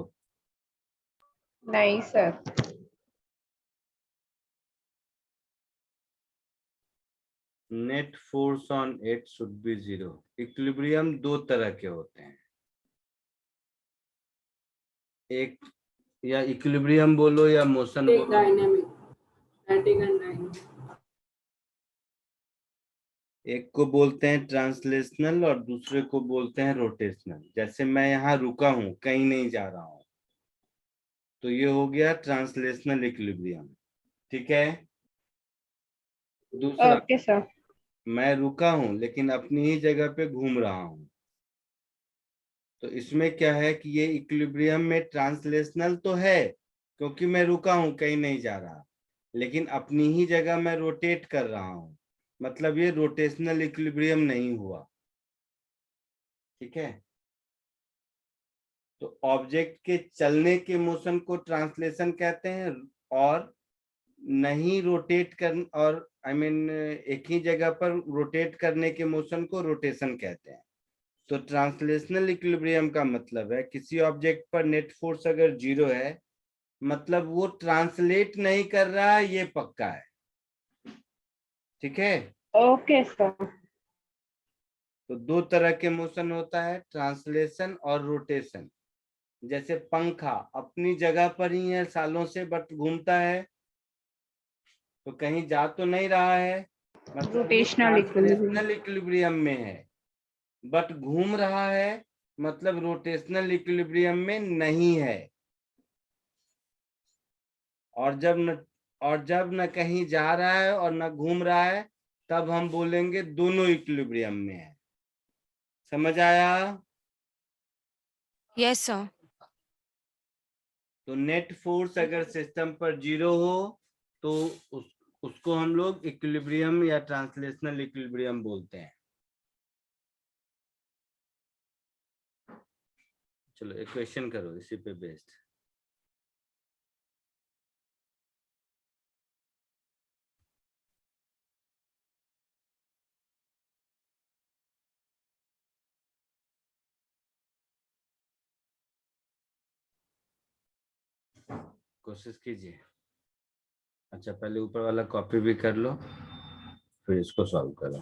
नहीं sir. Net force on it should be 0। Equilibrium दो तरह के होते हैं, एक या इक्विलिब्रियम बोलो या मोशन बोलो। Dynamic, static and dynamic. एक को बोलते हैं ट्रांसलेशनल और दूसरे को बोलते हैं रोटेशनल। जैसे मैं यहाँ रुका हूँ, कहीं नहीं जा रहा हूँ, तो ये हो गया ट्रांसलेशनल इक्विलिब्रियम। ठीक है। दूसरा, ओके सर। मैं रुका हूं लेकिन अपनी ही जगह पे घूम रहा हूं, तो इसमें क्या है कि ये इक्विलिब्रियम में ट्रांसलेशनल तो है क्योंकि मैं रुका हूं, कहीं नहीं जा रहा, लेकिन अपनी ही जगह मैं रोटेट कर रहा हूं, मतलब ये रोटेशनल इक्विलिब्रियम नहीं हुआ। ठीक है। तो ऑब्जेक्ट के चलने के मोशन को ट्रांसलेशन कहते हैं, और नहीं रोटेट कर और एक ही जगह पर रोटेट करने के मोशन को रोटेशन कहते हैं। तो ट्रांसलेशनल इक्विलिब्रियम का मतलब है किसी ऑब्जेक्ट पर नेट फोर्स अगर 0 है, मतलब वो ट्रांसलेट नहीं कर रहा है, ये पक्का है। ठीक है। Okay sir. तो दो तरह के मोशन होता है, ट्रांसलेशन और रोटेशन। जैसे पंखा अपनी जगह पर ही है सालों से, बट घूमता है, तो कहीं जा तो नहीं रहा है, मतलब रोटेशनल इक्विलिब्रियम। ट्रांसलेशनल इक्विलिब्रियम में है, बट घूम रहा है, मतलब रोटेशनल इक्विलिब्रियम में नहीं है। और जब न कहीं जा रहा है और न घूम रहा है, तब हम बोलेंगे दोनों इक्विलिब्रियम में है। समझ आया? Yes, sir. तो नेट फोर्स अगर सिस्टम पर 0 हो तो उसको हम लोग इक्विलिब्रियम या ट्रांसलेशनल इक्विलिब्रियम बोलते हैं। चलो एक क्वेश्चन करो इसी पे बेस्ड। कोशिश कीजिए। अच्छा, पहले ऊपर वाला कॉपी भी कर लो, फिर इसको सॉल्व करो।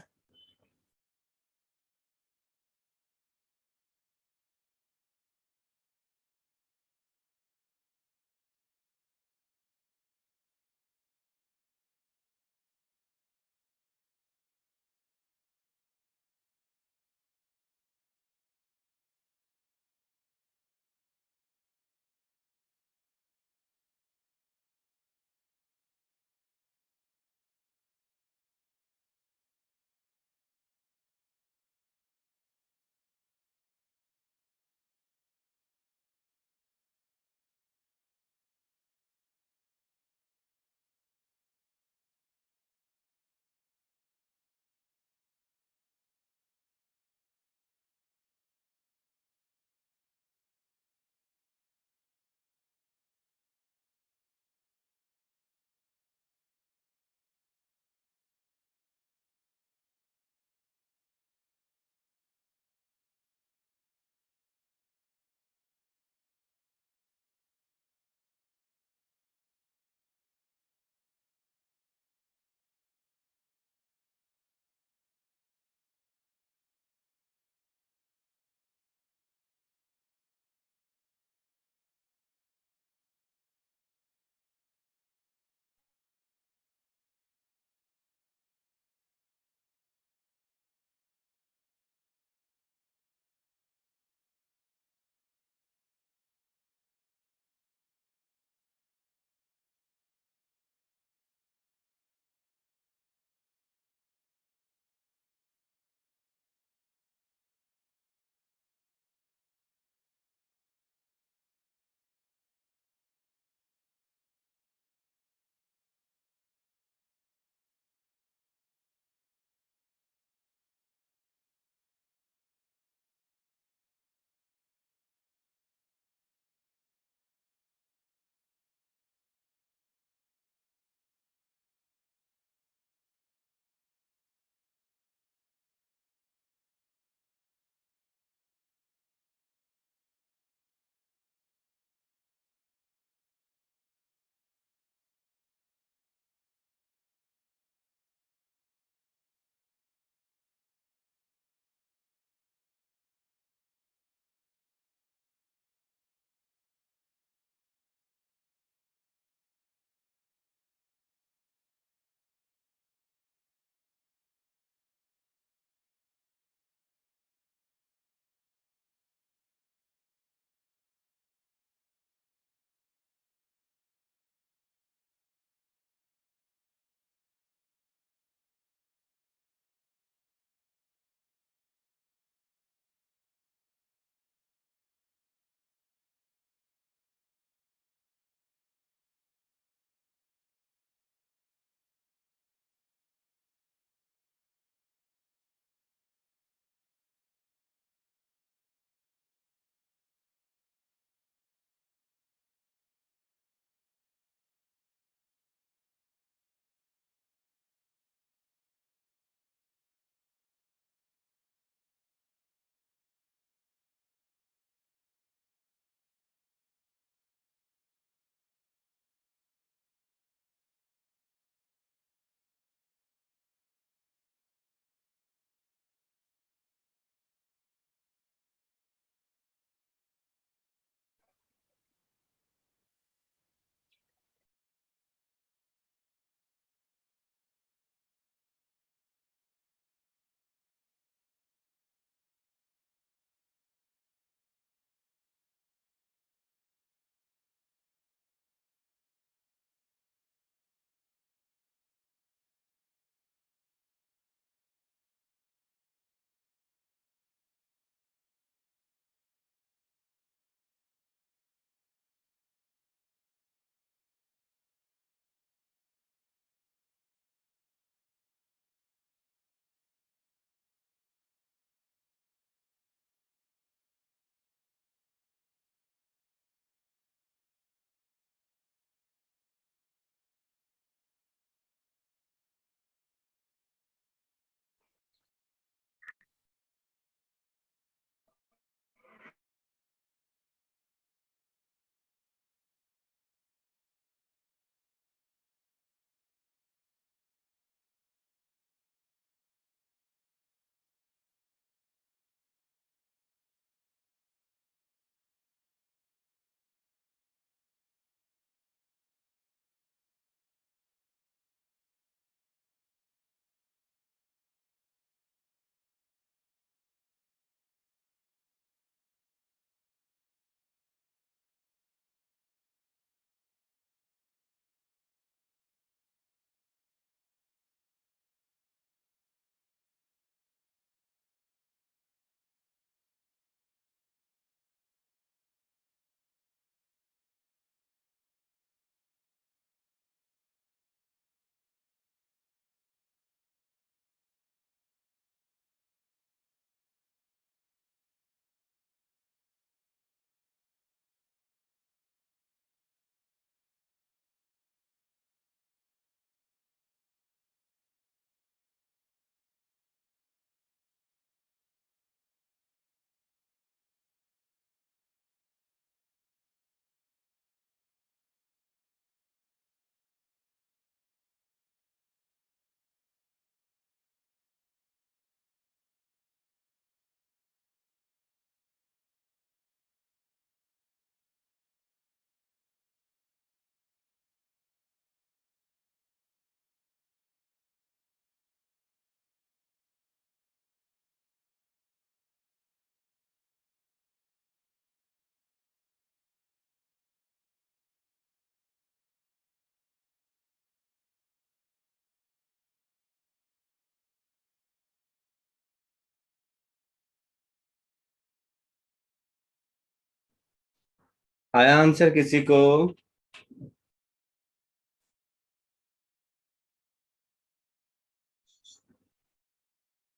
आया आंसर किसी को?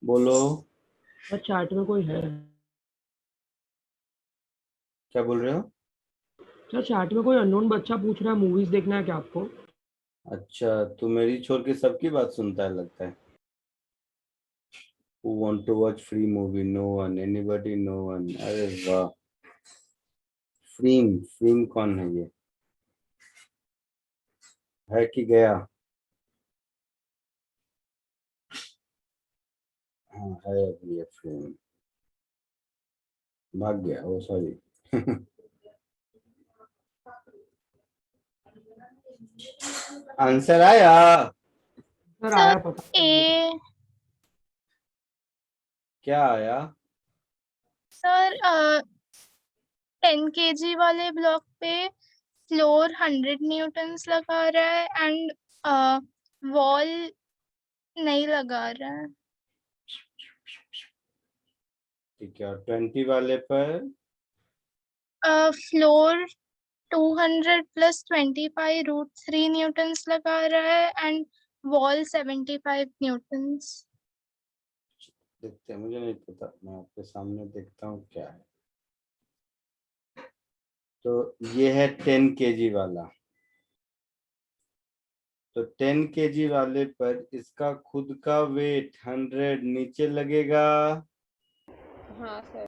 बोलो। सर चैट में कोई है? क्या बोल रहे हो? सर चैट में कोई अननोन बच्चा पूछ रहा है मूवीज देखना है क्या आपको? अच्छा, तू मेरी छोड़ के सबकी बात सुनता है लगता है। Who want to watch free movie? No one. Anybody? No one. अरे वाह। फ्रीम फ्रीम कौन है ये? है कि गया? हाँ है अभी ये फ्रीम। भाग गया ओ सॉरी। आंसर आया? सर आया सर पता ए क्या आया? सर 10 kg वाले ब्लॉक पे फ्लोर 100 न्यूटन्स लगा रहा है एंड वॉल नहीं लगा रहा है। ठीक है, 20 वाले पर? फ्लोर 200 + 25√3 न्यूटन्स लगा रहा है एंड वॉल 75 न्यूटन्स। देखते हैं, मुझे नहीं पता, मैं आपके सामने देखता हूँ क्या है। तो ये है 10 kg वाला। तो 10 kg वाले पर इसका खुद का वेट 100 नीचे लगेगा। हाँ सर।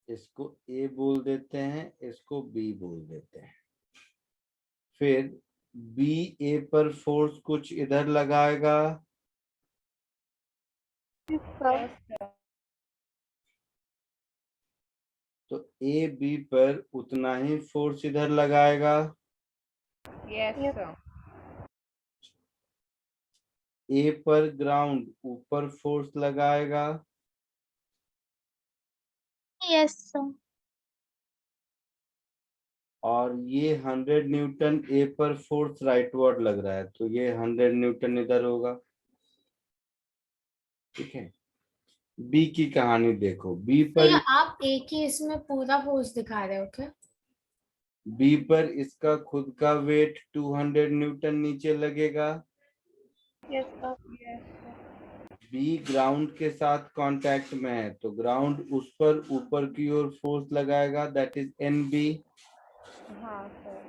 इसको ए बोल देते हैं, इसको बी बोल देते हैं। फिर बी ए पर फोर्स कुछ इधर लगाएगा। तो ए बी पर उतना ही फोर्स इधर लगाएगा। Yes sir. ए पर ग्राउंड ऊपर फोर्स लगाएगा। Yes sir. और ये 100 न्यूटन ए पर फोर्स राइटवर्ड लग रहा है, तो ये 100 न्यूटन इधर होगा। ठीक है, बी की कहानी देखो। बी पर आप एक ही इसमें पूरा फोर्स दिखा रहे हो क्या? बी पर इसका खुद का वेट 200 न्यूटन नीचे लगेगा। बी ग्राउंड के साथ कांटेक्ट में है, तो ग्राउंड उस पर ऊपर की ओर फोर्स लगाएगा, दैट इज एन बी। हाँ सर।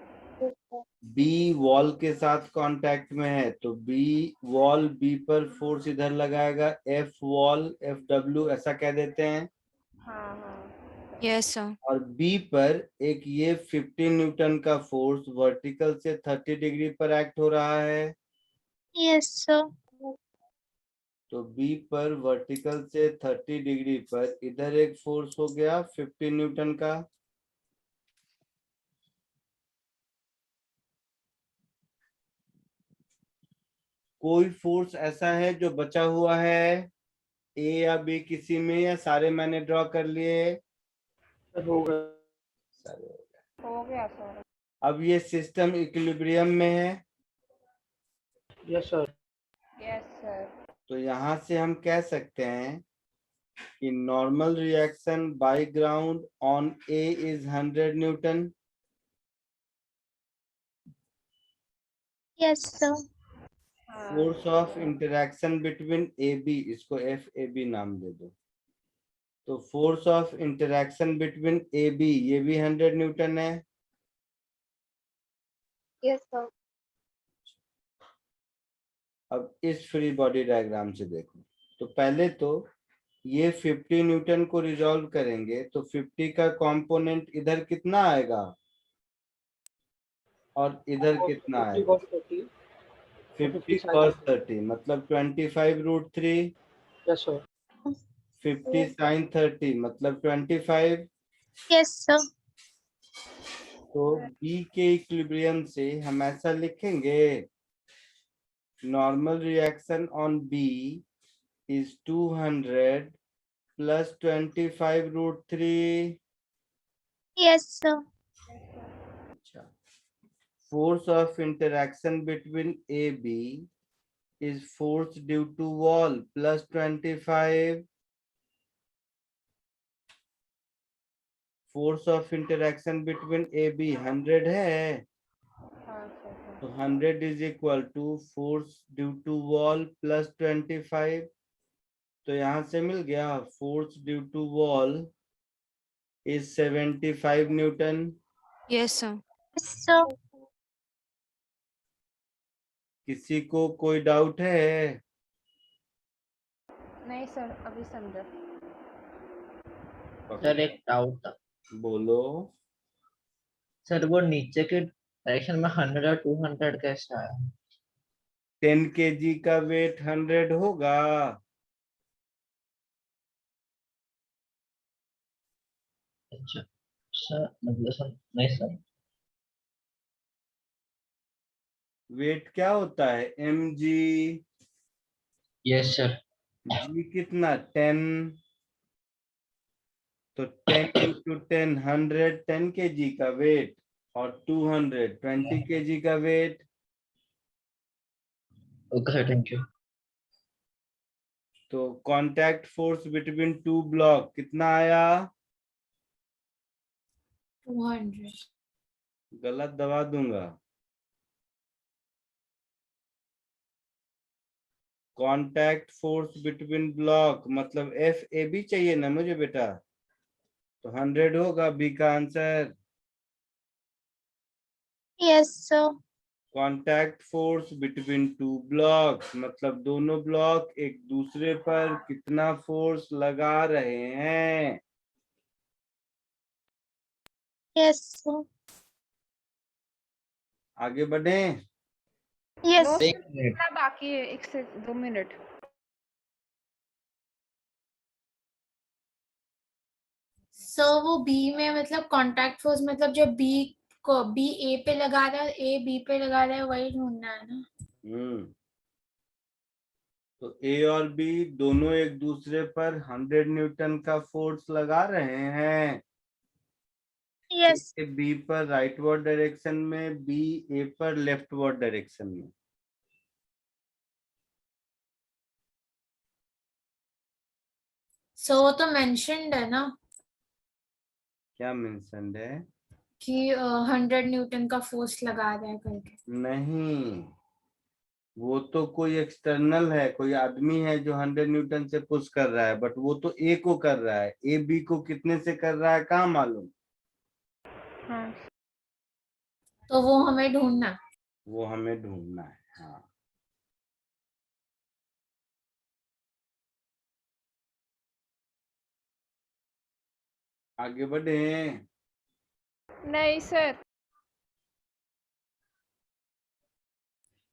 बी वॉल के साथ कांटेक्ट में है, तो बी वॉल बी पर फोर्स इधर लगाएगा, एफ वॉल एफ डब्ल्यू ऐसा कह देते हैं। हाँ हाँ। Yes, sir. और बी पर एक ये 15 न्यूटन का फोर्स वर्टिकल से 30 डिग्री पर एक्ट हो रहा है। Yes sir. तो बी पर वर्टिकल से 30 डिग्री पर इधर एक फोर्स हो गया 15 न्यूटन का। कोई फोर्स ऐसा है जो बचा हुआ है ए या बी किसी में, या सारे मैंने ड्रॉ कर लिए? हो गया। सारे हो गए। हो गया सर। अब ये सिस्टम इक्विलिब्रियम में है। Yes sir. Yes sir. तो यहाँ से हम कह सकते हैं कि normal reaction by ground on A is 100 newton. Yes sir. Force of interaction between A B, इसको एफ ए बी नाम दे दो। तो force of interaction between A B, ये भी 100 न्यूटन है। Yes sir. अब इस फ्री बॉडी डायग्राम से देखो। तो पहले तो ये 50 न्यूटन को रिजॉल्व करेंगे, तो 50 का कंपोनेंट इधर कितना आएगा और इधर कितना आएगा? 50 cos 30 मतलब 25√3। Yes sir. 50 sin 30 मतलब 25। Yes sir. तो बी के इक्विलिब्रियम से हम ऐसा लिखेंगे, normal reaction on B is 200 + 25√3। Yes sir. अच्छा, force of interaction between AB is force due to wall + 25। Force of interaction between A B 100 है, तो 100 is equal to force due to wall plus 25। तो यहां से मिल गया force due to wall is 75 newton. Yes, sir. So किसी को कोई डाउट है? नहीं सर अभी समझा। सर एक डाउट था। बोलो। सर वो नीचे के डायरेक्शन में 100 और 200 कैसे आया? 10 kg का वेट 100 होगा। अच्छा सर, मतलब सर नहीं सर। वेट क्या होता है? mg। Yes sir. g कितना? 10। तो 10 इंटू 10 100, 10 kg का वेट, और 200 20 kg का weight. Okay sir, thank you. तो contact force between two block कितना आया? 200। गलत दबा दूंगा। कांटेक्ट फोर्स बिटवीन ब्लॉक मतलब एफ ए बी चाहिए ना मुझे बेटा, तो 100 होगा बी का answer. yes sir. Contact force between two block मतलब दोनों ब्लॉक एक दूसरे पर कितना फोर्स लगा रहे हैं? Yes sir. आगे बढ़े। Yes. नो एक मिनट। सर बाकी है 1 से 2 मिनट। सो वो बी में मतलब कांटेक्ट फोर्स मतलब जो बी को बी ए पे लगा रहा है ए बी पे लगा रहा है वही ढूंढना है ना। तो ए और बी दोनों एक दूसरे पर 100 न्यूटन का फोर्स लगा रहे हैं। Yes. ए बी पर राइटवर्ड डायरेक्शन में, बी ए पर लेफ्टवर्ड डायरेक्शन में। सो वो तो मेंशन्ड है ना क्या मेंशन्ड है? कि 100 न्यूटन का फोर्स लगा रहा है करके। नहीं, वो तो कोई एक्सटर्नल है, कोई आदमी है जो 100 न्यूटन से पुश कर रहा है, बट वो तो ए को कर रहा है। ए बी को कितने से कर रहा है कहाँ मालूम? हाँ तो वो हमें ढूंढना है। वो हमें ढूंढना है। हाँ, आगे बढ़े। नहीं सर।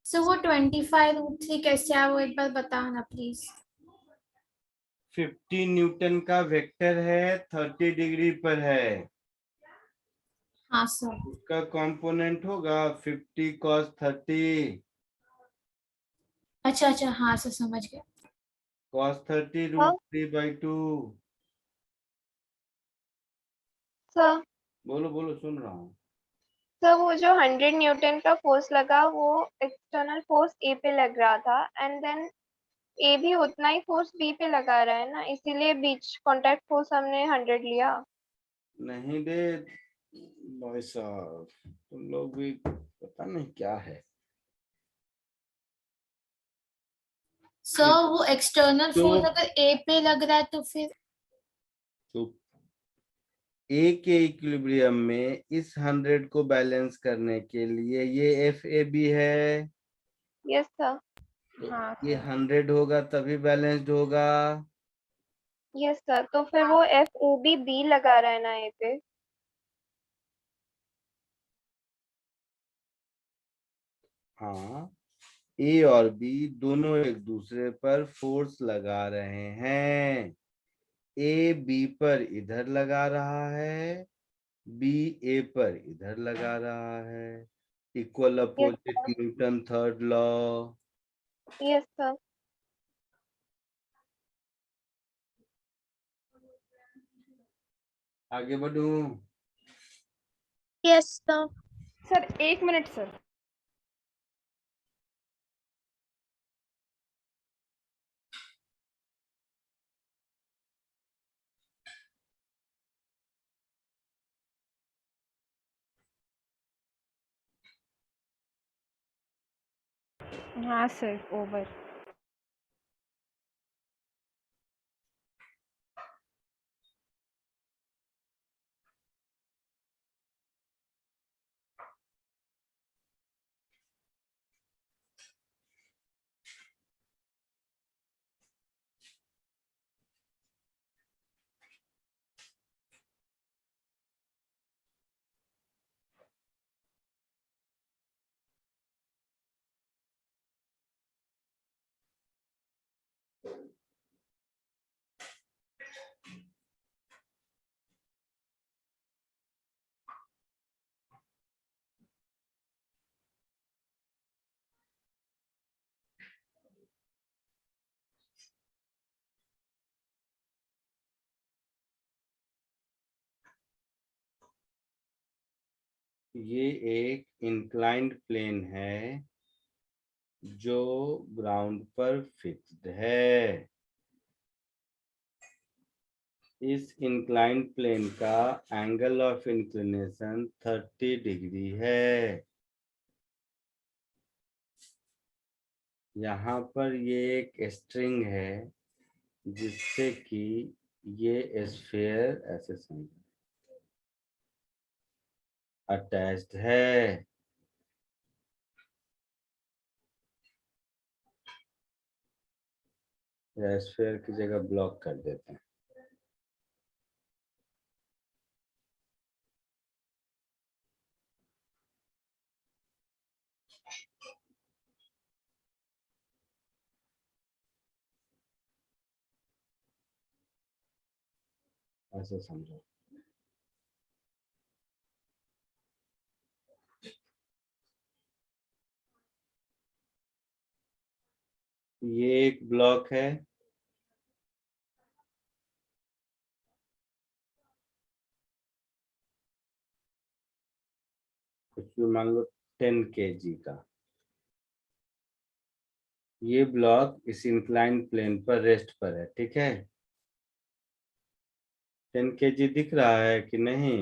सो वो 25√3 कैसे है वो एक बार बताओ ना प्लीज। 50 न्यूटन का वेक्टर है, 30 डिग्री पर है। हाँ सर। उसका कंपोनेंट होगा 50 cos 30। अच्छा अच्छा हाँ सर समझ गया। cos 30 हाँ √3/2। सर बोलो बोलो, सुन रहा हूँ। सर वो जो 100 न्यूटन का फोर्स लगा वो एक्सटर्नल फोर्स ए पे लग रहा था एंड देन ए भी उतना ही फोर्स बी पे लगा रहा है ना, इसीलिए बीच कांटेक्ट फोर्स हमने 100 लिया। नहीं दे भाई साहब, तुम लोग भी पता नहीं क्या है। सर वो एक्सटर्नल तो फोर्स अगर ए पे लग रहा है तो फिर ए के इक्विलिब्रियम में इस 100 को बैलेंस करने के लिए ये एफ ए बी है। Yes sir. तो हाँ ये 100 होगा तभी बैलेंस्ड होगा। यस सर, तो फिर वो एफ ओ बी बी लगा रहा है ना ए पे। हाँ, ए और बी दोनों एक दूसरे पर फोर्स लगा रहे हैं। ए बी पर इधर लगा रहा है, बी ए पर इधर लगा रहा है। Equal yes opposite sir. Newton third law. Yes sir. आगे बढ़ूं? Yes sir. Sir 1 minute sir. हाँ सर ओवर। ये एक इंक्लाइंड प्लेन है जो ग्राउंड पर फिक्स्ड है। इस इंक्लाइंड प्लेन का एंगल ऑफ इंक्लिनेशन 30 डिग्री है। यहाँ पर ये एक स्ट्रिंग है जिससे कि ये स्फीयर ऐसे समझो अटैच्ड है। स्फीयर की जगह ब्लॉक कर देते हैं। ऐसे समझो। ये एक ब्लॉक है। कुछ भी मान लो 10 kg का। ये ब्लॉक इस इंक्लाइंड प्लेन पर रेस्ट पर है, ठीक है। 10 kg दिख रहा है कि नहीं?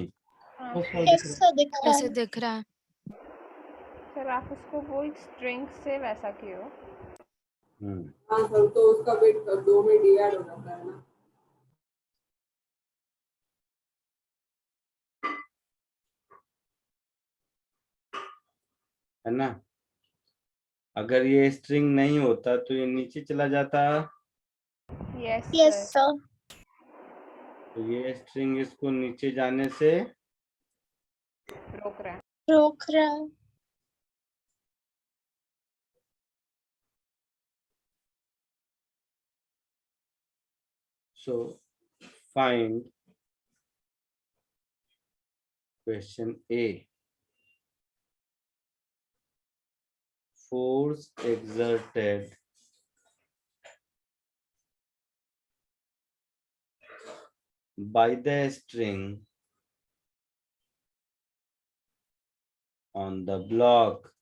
हाँ यस सर दिख रहा ऐसे है। दिख रहा है। सर आप उसको वो स्ट्रिंग से वैसा किए हो। हाँ सर, तो उसका वेट 2 में डिवाइड हो जाता है ना। है ना। अगर ये स्ट्रिंग नहीं होता तो ये नीचे चला जाता। Yes yes sir. सर। तो ये स्ट्रिंग इसको नीचे जाने से रोक रहा है। रोक रहा है। so find question A. Force exerted by the string on the block.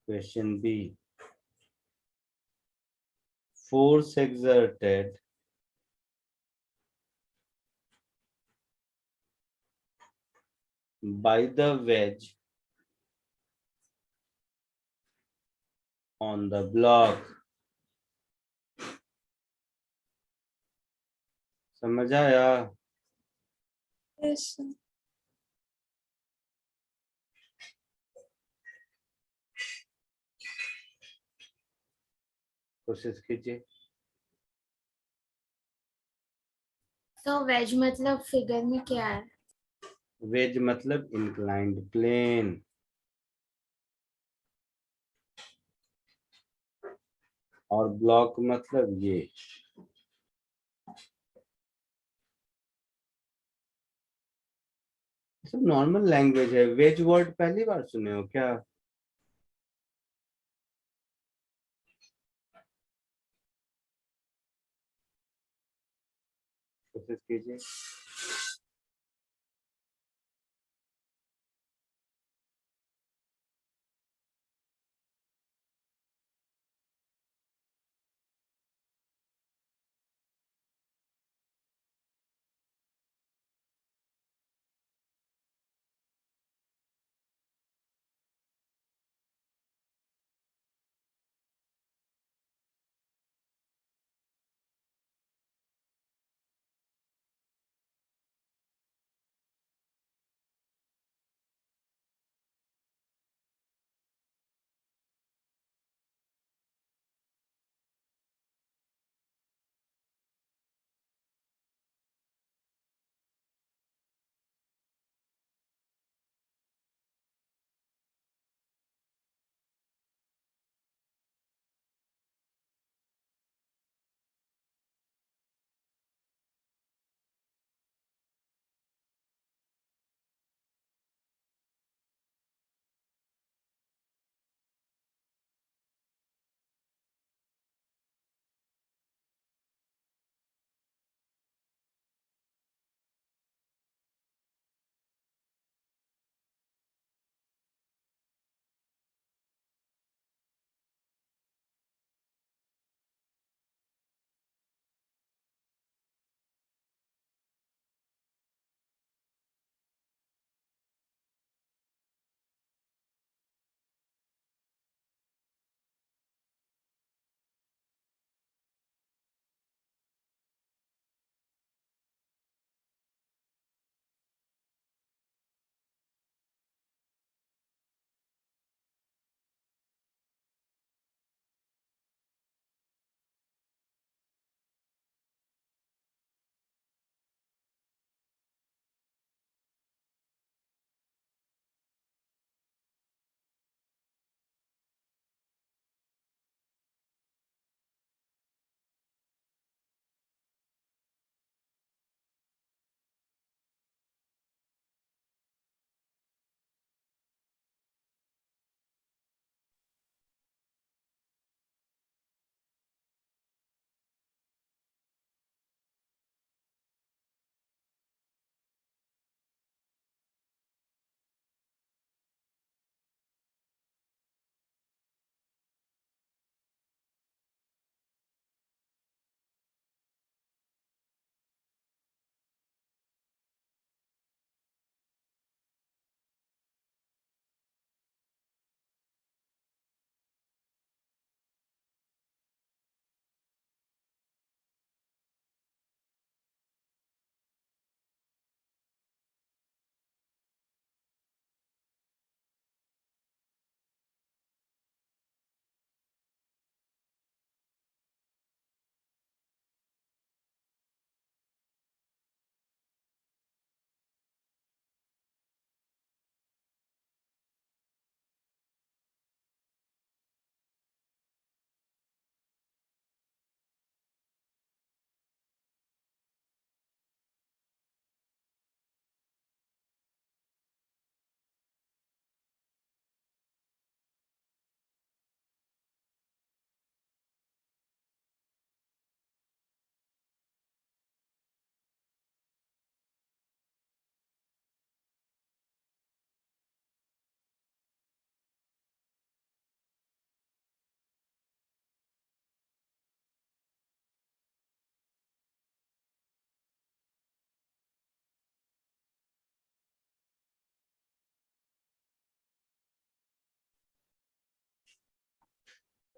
Question B. Force exerted by the wedge on the block. समझ आया? Yes sir. कोशिश कीजिए। तो वेज मतलब फिगर में क्या है? वेज मतलब इंक्लाइंड प्लेन। और ब्लॉक मतलब ये। सब नॉर्मल लैंग्वेज है। वेज वर्ड पहली बार सुने हो क्या? कोशिश कीजिए।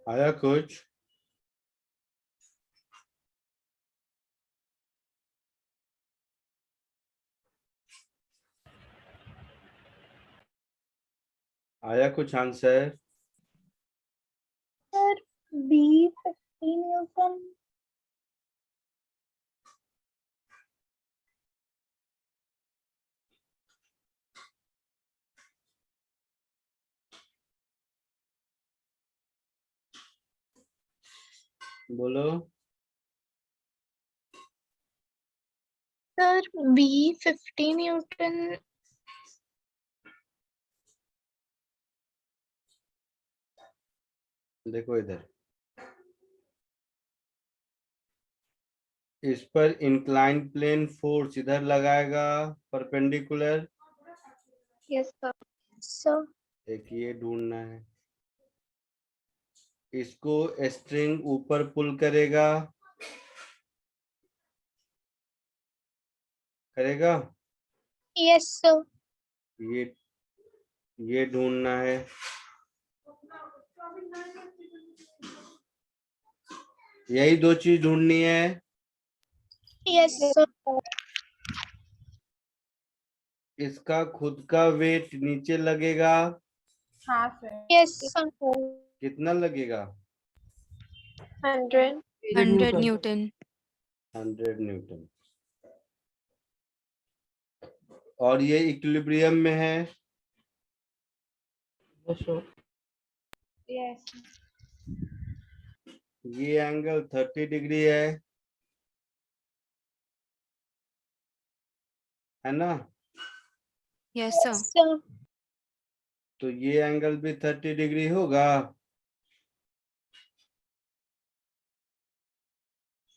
आया कुछ? आया कुछ आंसर? Sir B 50 Newton. बोलो। Sir B 50 Newton. देखो इधर, इस पर इंक्लाइंड प्लेन फोर्स इधर लगाएगा परपेंडिकुलर। Yes sir. सर एक ये ढूंढना है। इसको स्ट्रिंग ऊपर पुल करेगा, करेगा। Yes sir. ये ढूंढना है। यही दो चीज ढूंढनी है। Yes sir. इसका खुद का वेट नीचे लगेगा। हाँ सर। Yes sir. कितना लगेगा? 100। 100 Newton. 100 न्यूटन। और ये इक्विलिब्रियम में है। Yes sir. यस। ये एंगल 30 डिग्री है ना? Yes, sir. सर तो ये एंगल भी 30 डिग्री होगा।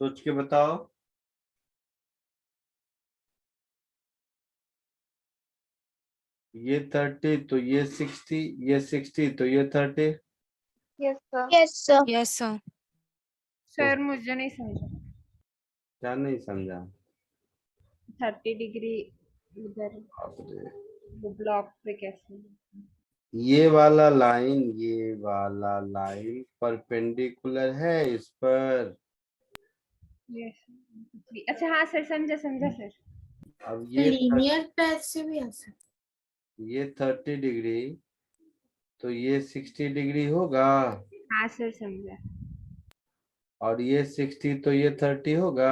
सोच के बताओ। ये 30 तो ये 60, ये 60 तो ये 30। Yes sir. Yes sir. Yes, sir. Sir मुझे नहीं समझा। क्या नहीं समझा? 30 डिग्री इधर बाप रे। वो ब्लॉक पे कैसे? ये वाला लाइन परपेंडिकुलर है इस पर। यस। अच्छा हाँ सर, समझा समझा सर। अब लीनियर पैथ से भी आ सकता। ये 30 डिग्री तो ये 60 डिग्री होगा। हाँ सर समझा। और ये 60 तो ये 30 होगा।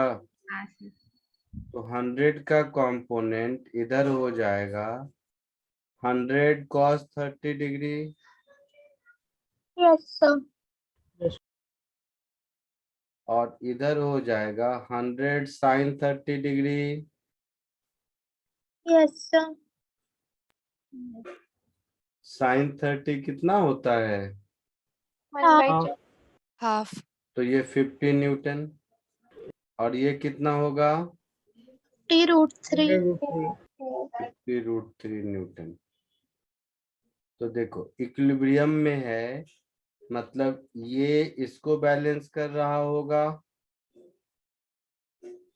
हाँ सर। तो 100 का कंपोनेंट इधर हो जाएगा 100 cos 30 डिग्री। Yes sir. और इधर हो जाएगा 100 sin 30 degree. Yes sir. sin 30 कितना होता है? 1/2। Half. तो ये 50 न्यूटन। और ये कितना होगा? T√3। 50√3 न्यूटन। तो देखो इक्विलिब्रियम में है, मतलब ये इसको बैलेंस कर रहा होगा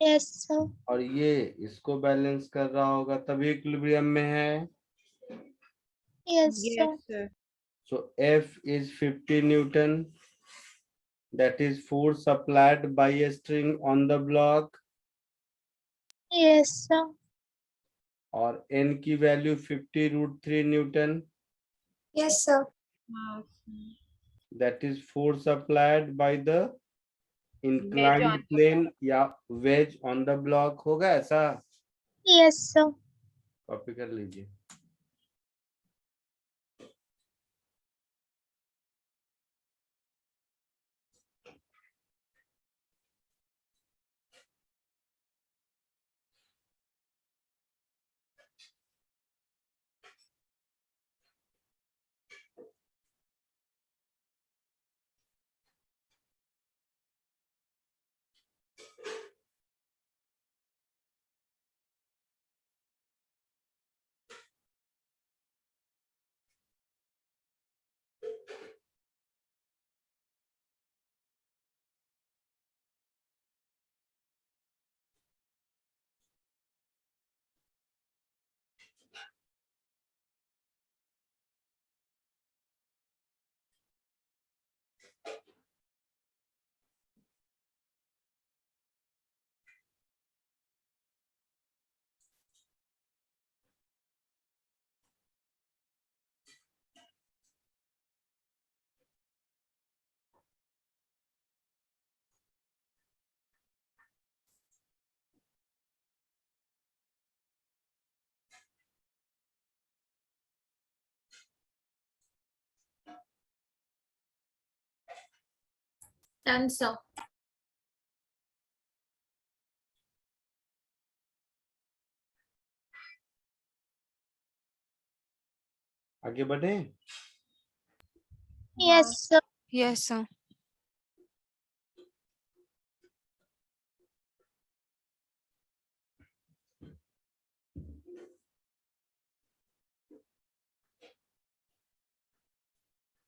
यस सर। और ये इसको बैलेंस कर रहा होगा, तभी इक्विलिब्रियम में है। Yes yes sir. Sir. So F is 50 Newton. That is force applied by a string on the block. Yes sir. और N की वैल्यू 50√3 न्यूटन। Yes sir. हाँ That is force applied by the on inclined the plane या wedge on the block। होगा ऐसा? Yes sir. Copy कर लीजिए। Done sir. आगे बढ़े। Yes sir. Yes, sir.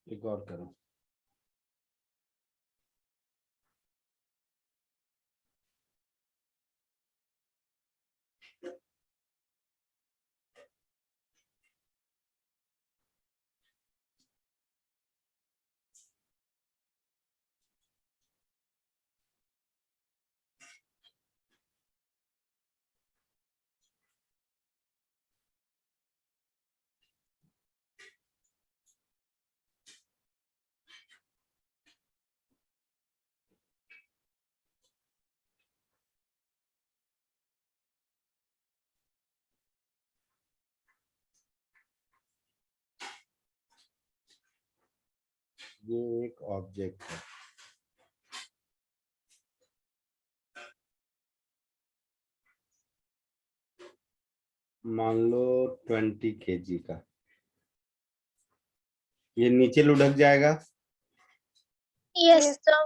एक और करो। ये एक ऑब्जेक्ट है, मान लो 20 kg का। ये नीचे लुढ़क जाएगा। Yes sir.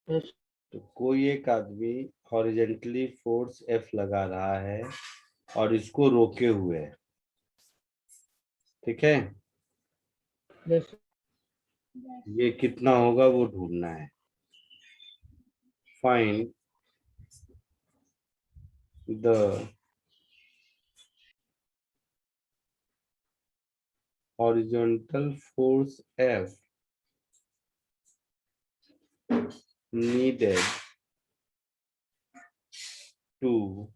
यस तो कोई एक आदमी हॉरिजेंटली फोर्स F लगा रहा है और इसको रोके हुए है, ठीक है। यस ये कितना होगा वो ढूंढना है। Find the horizontal force F needed to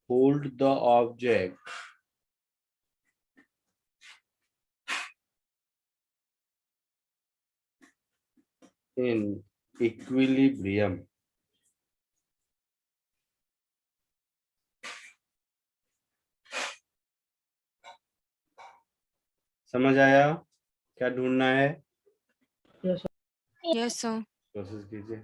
hold the object in equilibrium. समझ आया क्या ढूंढना है? Yes Yes, sir. प्रोसेस कीजिए।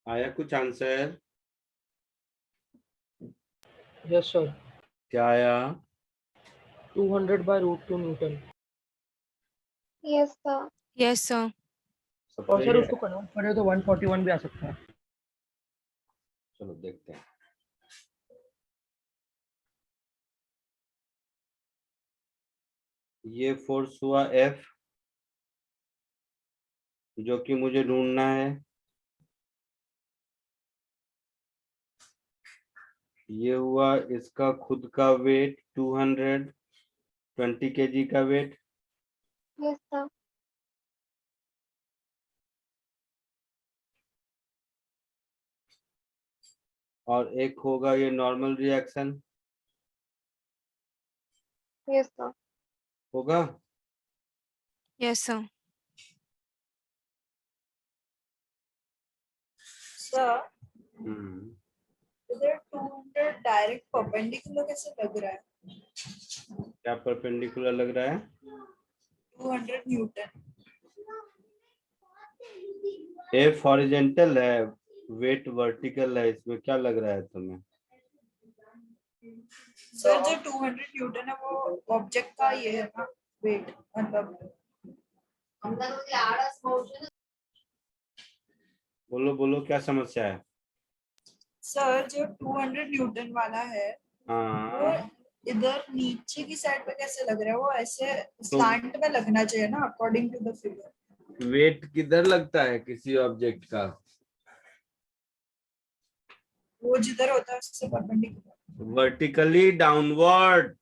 आया कुछ आंसर? यस सर, क्या आया? 200/√2 Newton. Yes sir. Yes, sir. सब और सही सर है? उसको कन्वर्ट करें तो 141 भी आ सकता है। चलो देखते हैं। ये फोर्स हुआ F, जो कि मुझे ढूंढना है। ये हुआ इसका खुद का वेट 220 kg का वेट। Yes sir. और एक होगा ये नॉर्मल रिएक्शन यस सर। होगा। Yes, sir. सर हम्म, इधर 200 डायरेक्ट परपेंडिकुलर कैसे लग रहा है? क्या परपेंडिकुलर लग रहा है? 200 न्यूटन। F हॉरिजेंटल है, वेट वर्टिकल है, इसमें क्या लग रहा है तुम्हें? सर जो 200 न्यूटन है वो ऑब्जेक्ट का ये है ना वेट, मतलब बोलो बोलो, क्या समस्या है? सर जो 200 न्यूटन वाला है वो हाँ, इधर नीचे की साइड पे कैसे लग रहा है? वो ऐसे स्लैंट में लगना चाहिए ना according to the figure. Weight किधर लगता है किसी ऑब्जेक्ट का? वो जिधर होता है उससे परपेंडिकुलर। Vertically downward.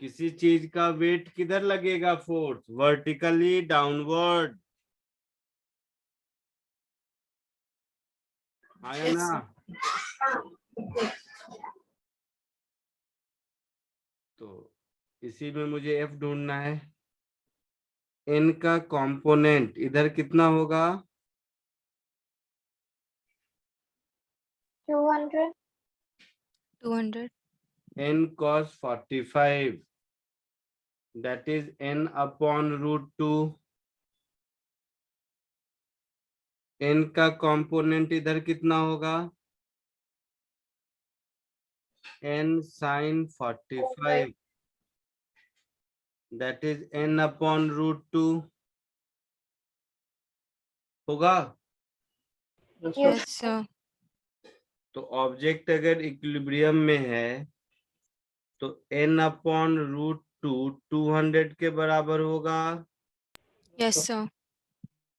किसी चीज का वेट किधर लगेगा? Force vertically downward. आया ना? तो इसी में मुझे F ढूंढना है। N का कंपोनेंट इधर कितना होगा? 200। 200. N cos 45, that is N upon √2। N का कंपोनेंट इधर कितना होगा? N sin 45, that is N upon √2 होगा। Yes, sir. तो ऑब्जेक्ट अगर इक्विलिब्रियम में है तो N अपॉन √2 200 के बराबर होगा। Yes, sir.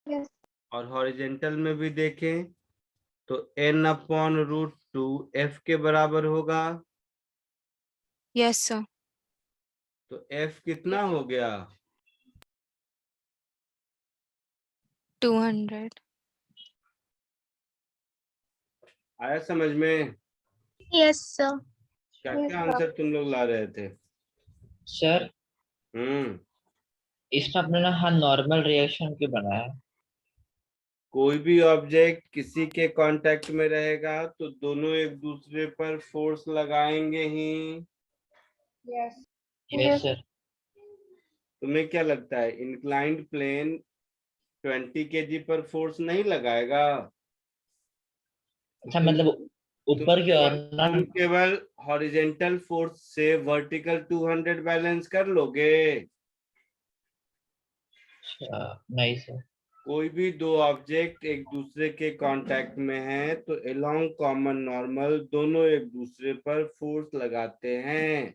यस। और हॉरिजेंटल में भी देखें तो N अपॉन √2 F के बराबर होगा। Yes, sir. तो F कितना हो गया? 200. आया समझ में? Yes sir. क्या क्या आंसर तुम लोग ला रहे थे? सर इसमें अपने ना हाँ नॉर्मल रिएक्शन क्यों बनाया? कोई भी ऑब्जेक्ट किसी के कांटेक्ट में रहेगा तो दोनों एक दूसरे पर फोर्स लगाएंगे ही। यस। Yes sir. तुम्हें क्या लगता है इंक्लाइंड प्लेन 20 kg पर फोर्स नहीं लगाएगा? अच्छा मतलब ऊपर की ओर ना? तुम केवल हॉरिजेंटल फोर्स से वर्टिकल 200 बैलेंस कर लोगे। नहीं सर। कोई भी दो ऑब्जेक्ट एक दूसरे के कांटेक्ट में हैं तो अलोंग कॉमन नॉर्मल दोनों एक दूसरे पर फोर्स लगाते हैं।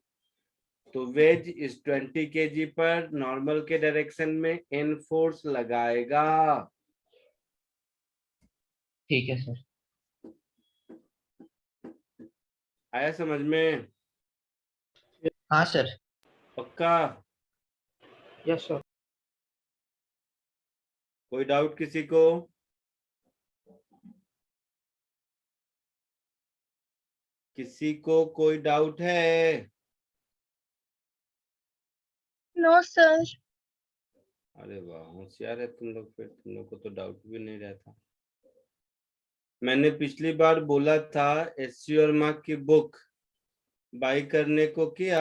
तो वेज इस 20 kg पर नॉर्मल के डायरेक्शन में N फोर्स लगाएगा। ठीक है सर। आया समझ में? हाँ सर। पक्का? Yes sir. कोई डाउट किसी को? किसी को कोई डाउट है? No sir. अरे वाह, होशियार है तुम लोग। फिर तुम लोग को तो डाउट भी नहीं रहता। मैंने पिछली बार बोला था एससी और मार्क की बुक बाई करने को, किया?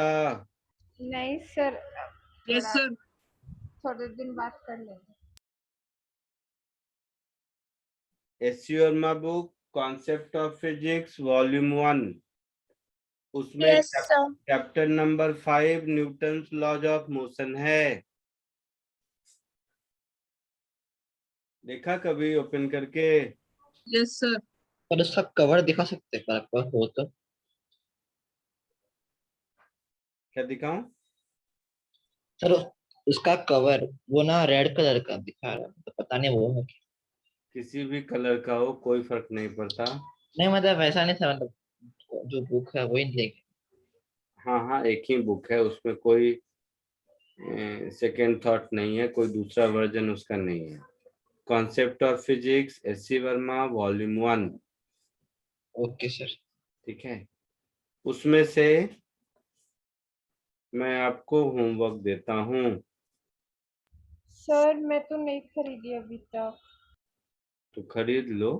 नहीं सर, यस सर। थोड़े दिन बात कर लेंगे। SC Verma book concept of physics volume 1, उसमें Yes, sir. Chapter number 5 Newton's laws of motion है। देखा कभी ओपन करके? Yes sir. पर उसका कवर दिखा सकते हैं आपके पास हो तो? क्या दिखाऊं? सर उसका कवर वो ना रेड कलर का दिखा रहा है, तो पता नहीं वो है क्या। किसी भी कलर का हो कोई फर्क नहीं पड़ता। नहीं मतलब वैसा नहीं था, मतलब जो बुक है वही देख। हाँ हाँ, एक ही बुक है, उसमें कोई सेकेंड थॉट नहीं है, कोई दूसरा वर्जन उसका नहीं है। Concept of physics SC Verma volume 1। Okay sir. ठीक है, उसमें से मैं आपको होमवर्क देता हूँ। सर मैं तो नहीं खरीदी अभी तक। तो खरीद लो।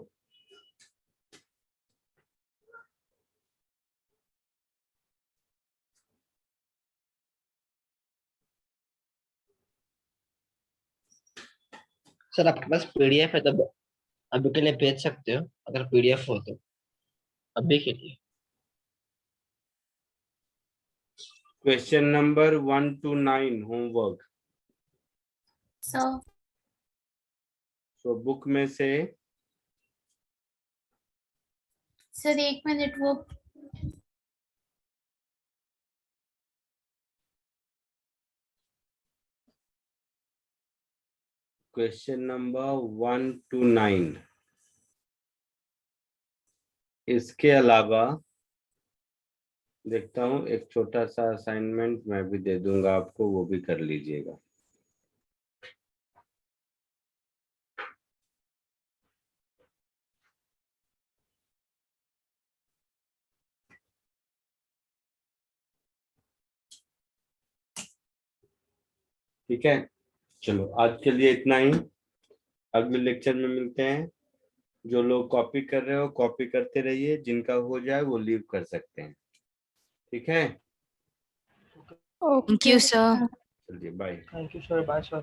सर आपके पास पीडीएफ है तो अभी के लिए भेज सकते हो, अगर पीडीएफ हो तो अभी के लिए। Question number 1 to 9 homework. Sir तो बुक में से सर 1 मिनट वो क्वेश्चन नंबर 1 to 9। इसके अलावा देखता हूँ एक छोटा सा असाइनमेंट मैं भी दे दूंगा आपको, वो भी कर लीजिएगा। ठीक है, चलो आज के लिए इतना ही। अगले लेक्चर में मिलते हैं। जो लोग कॉपी कर रहे हो कॉपी करते रहिए, जिनका हो जाए वो लीव कर सकते हैं। ठीक है, Thank you, sir. चलिए bye. Thank you sir, bye sir.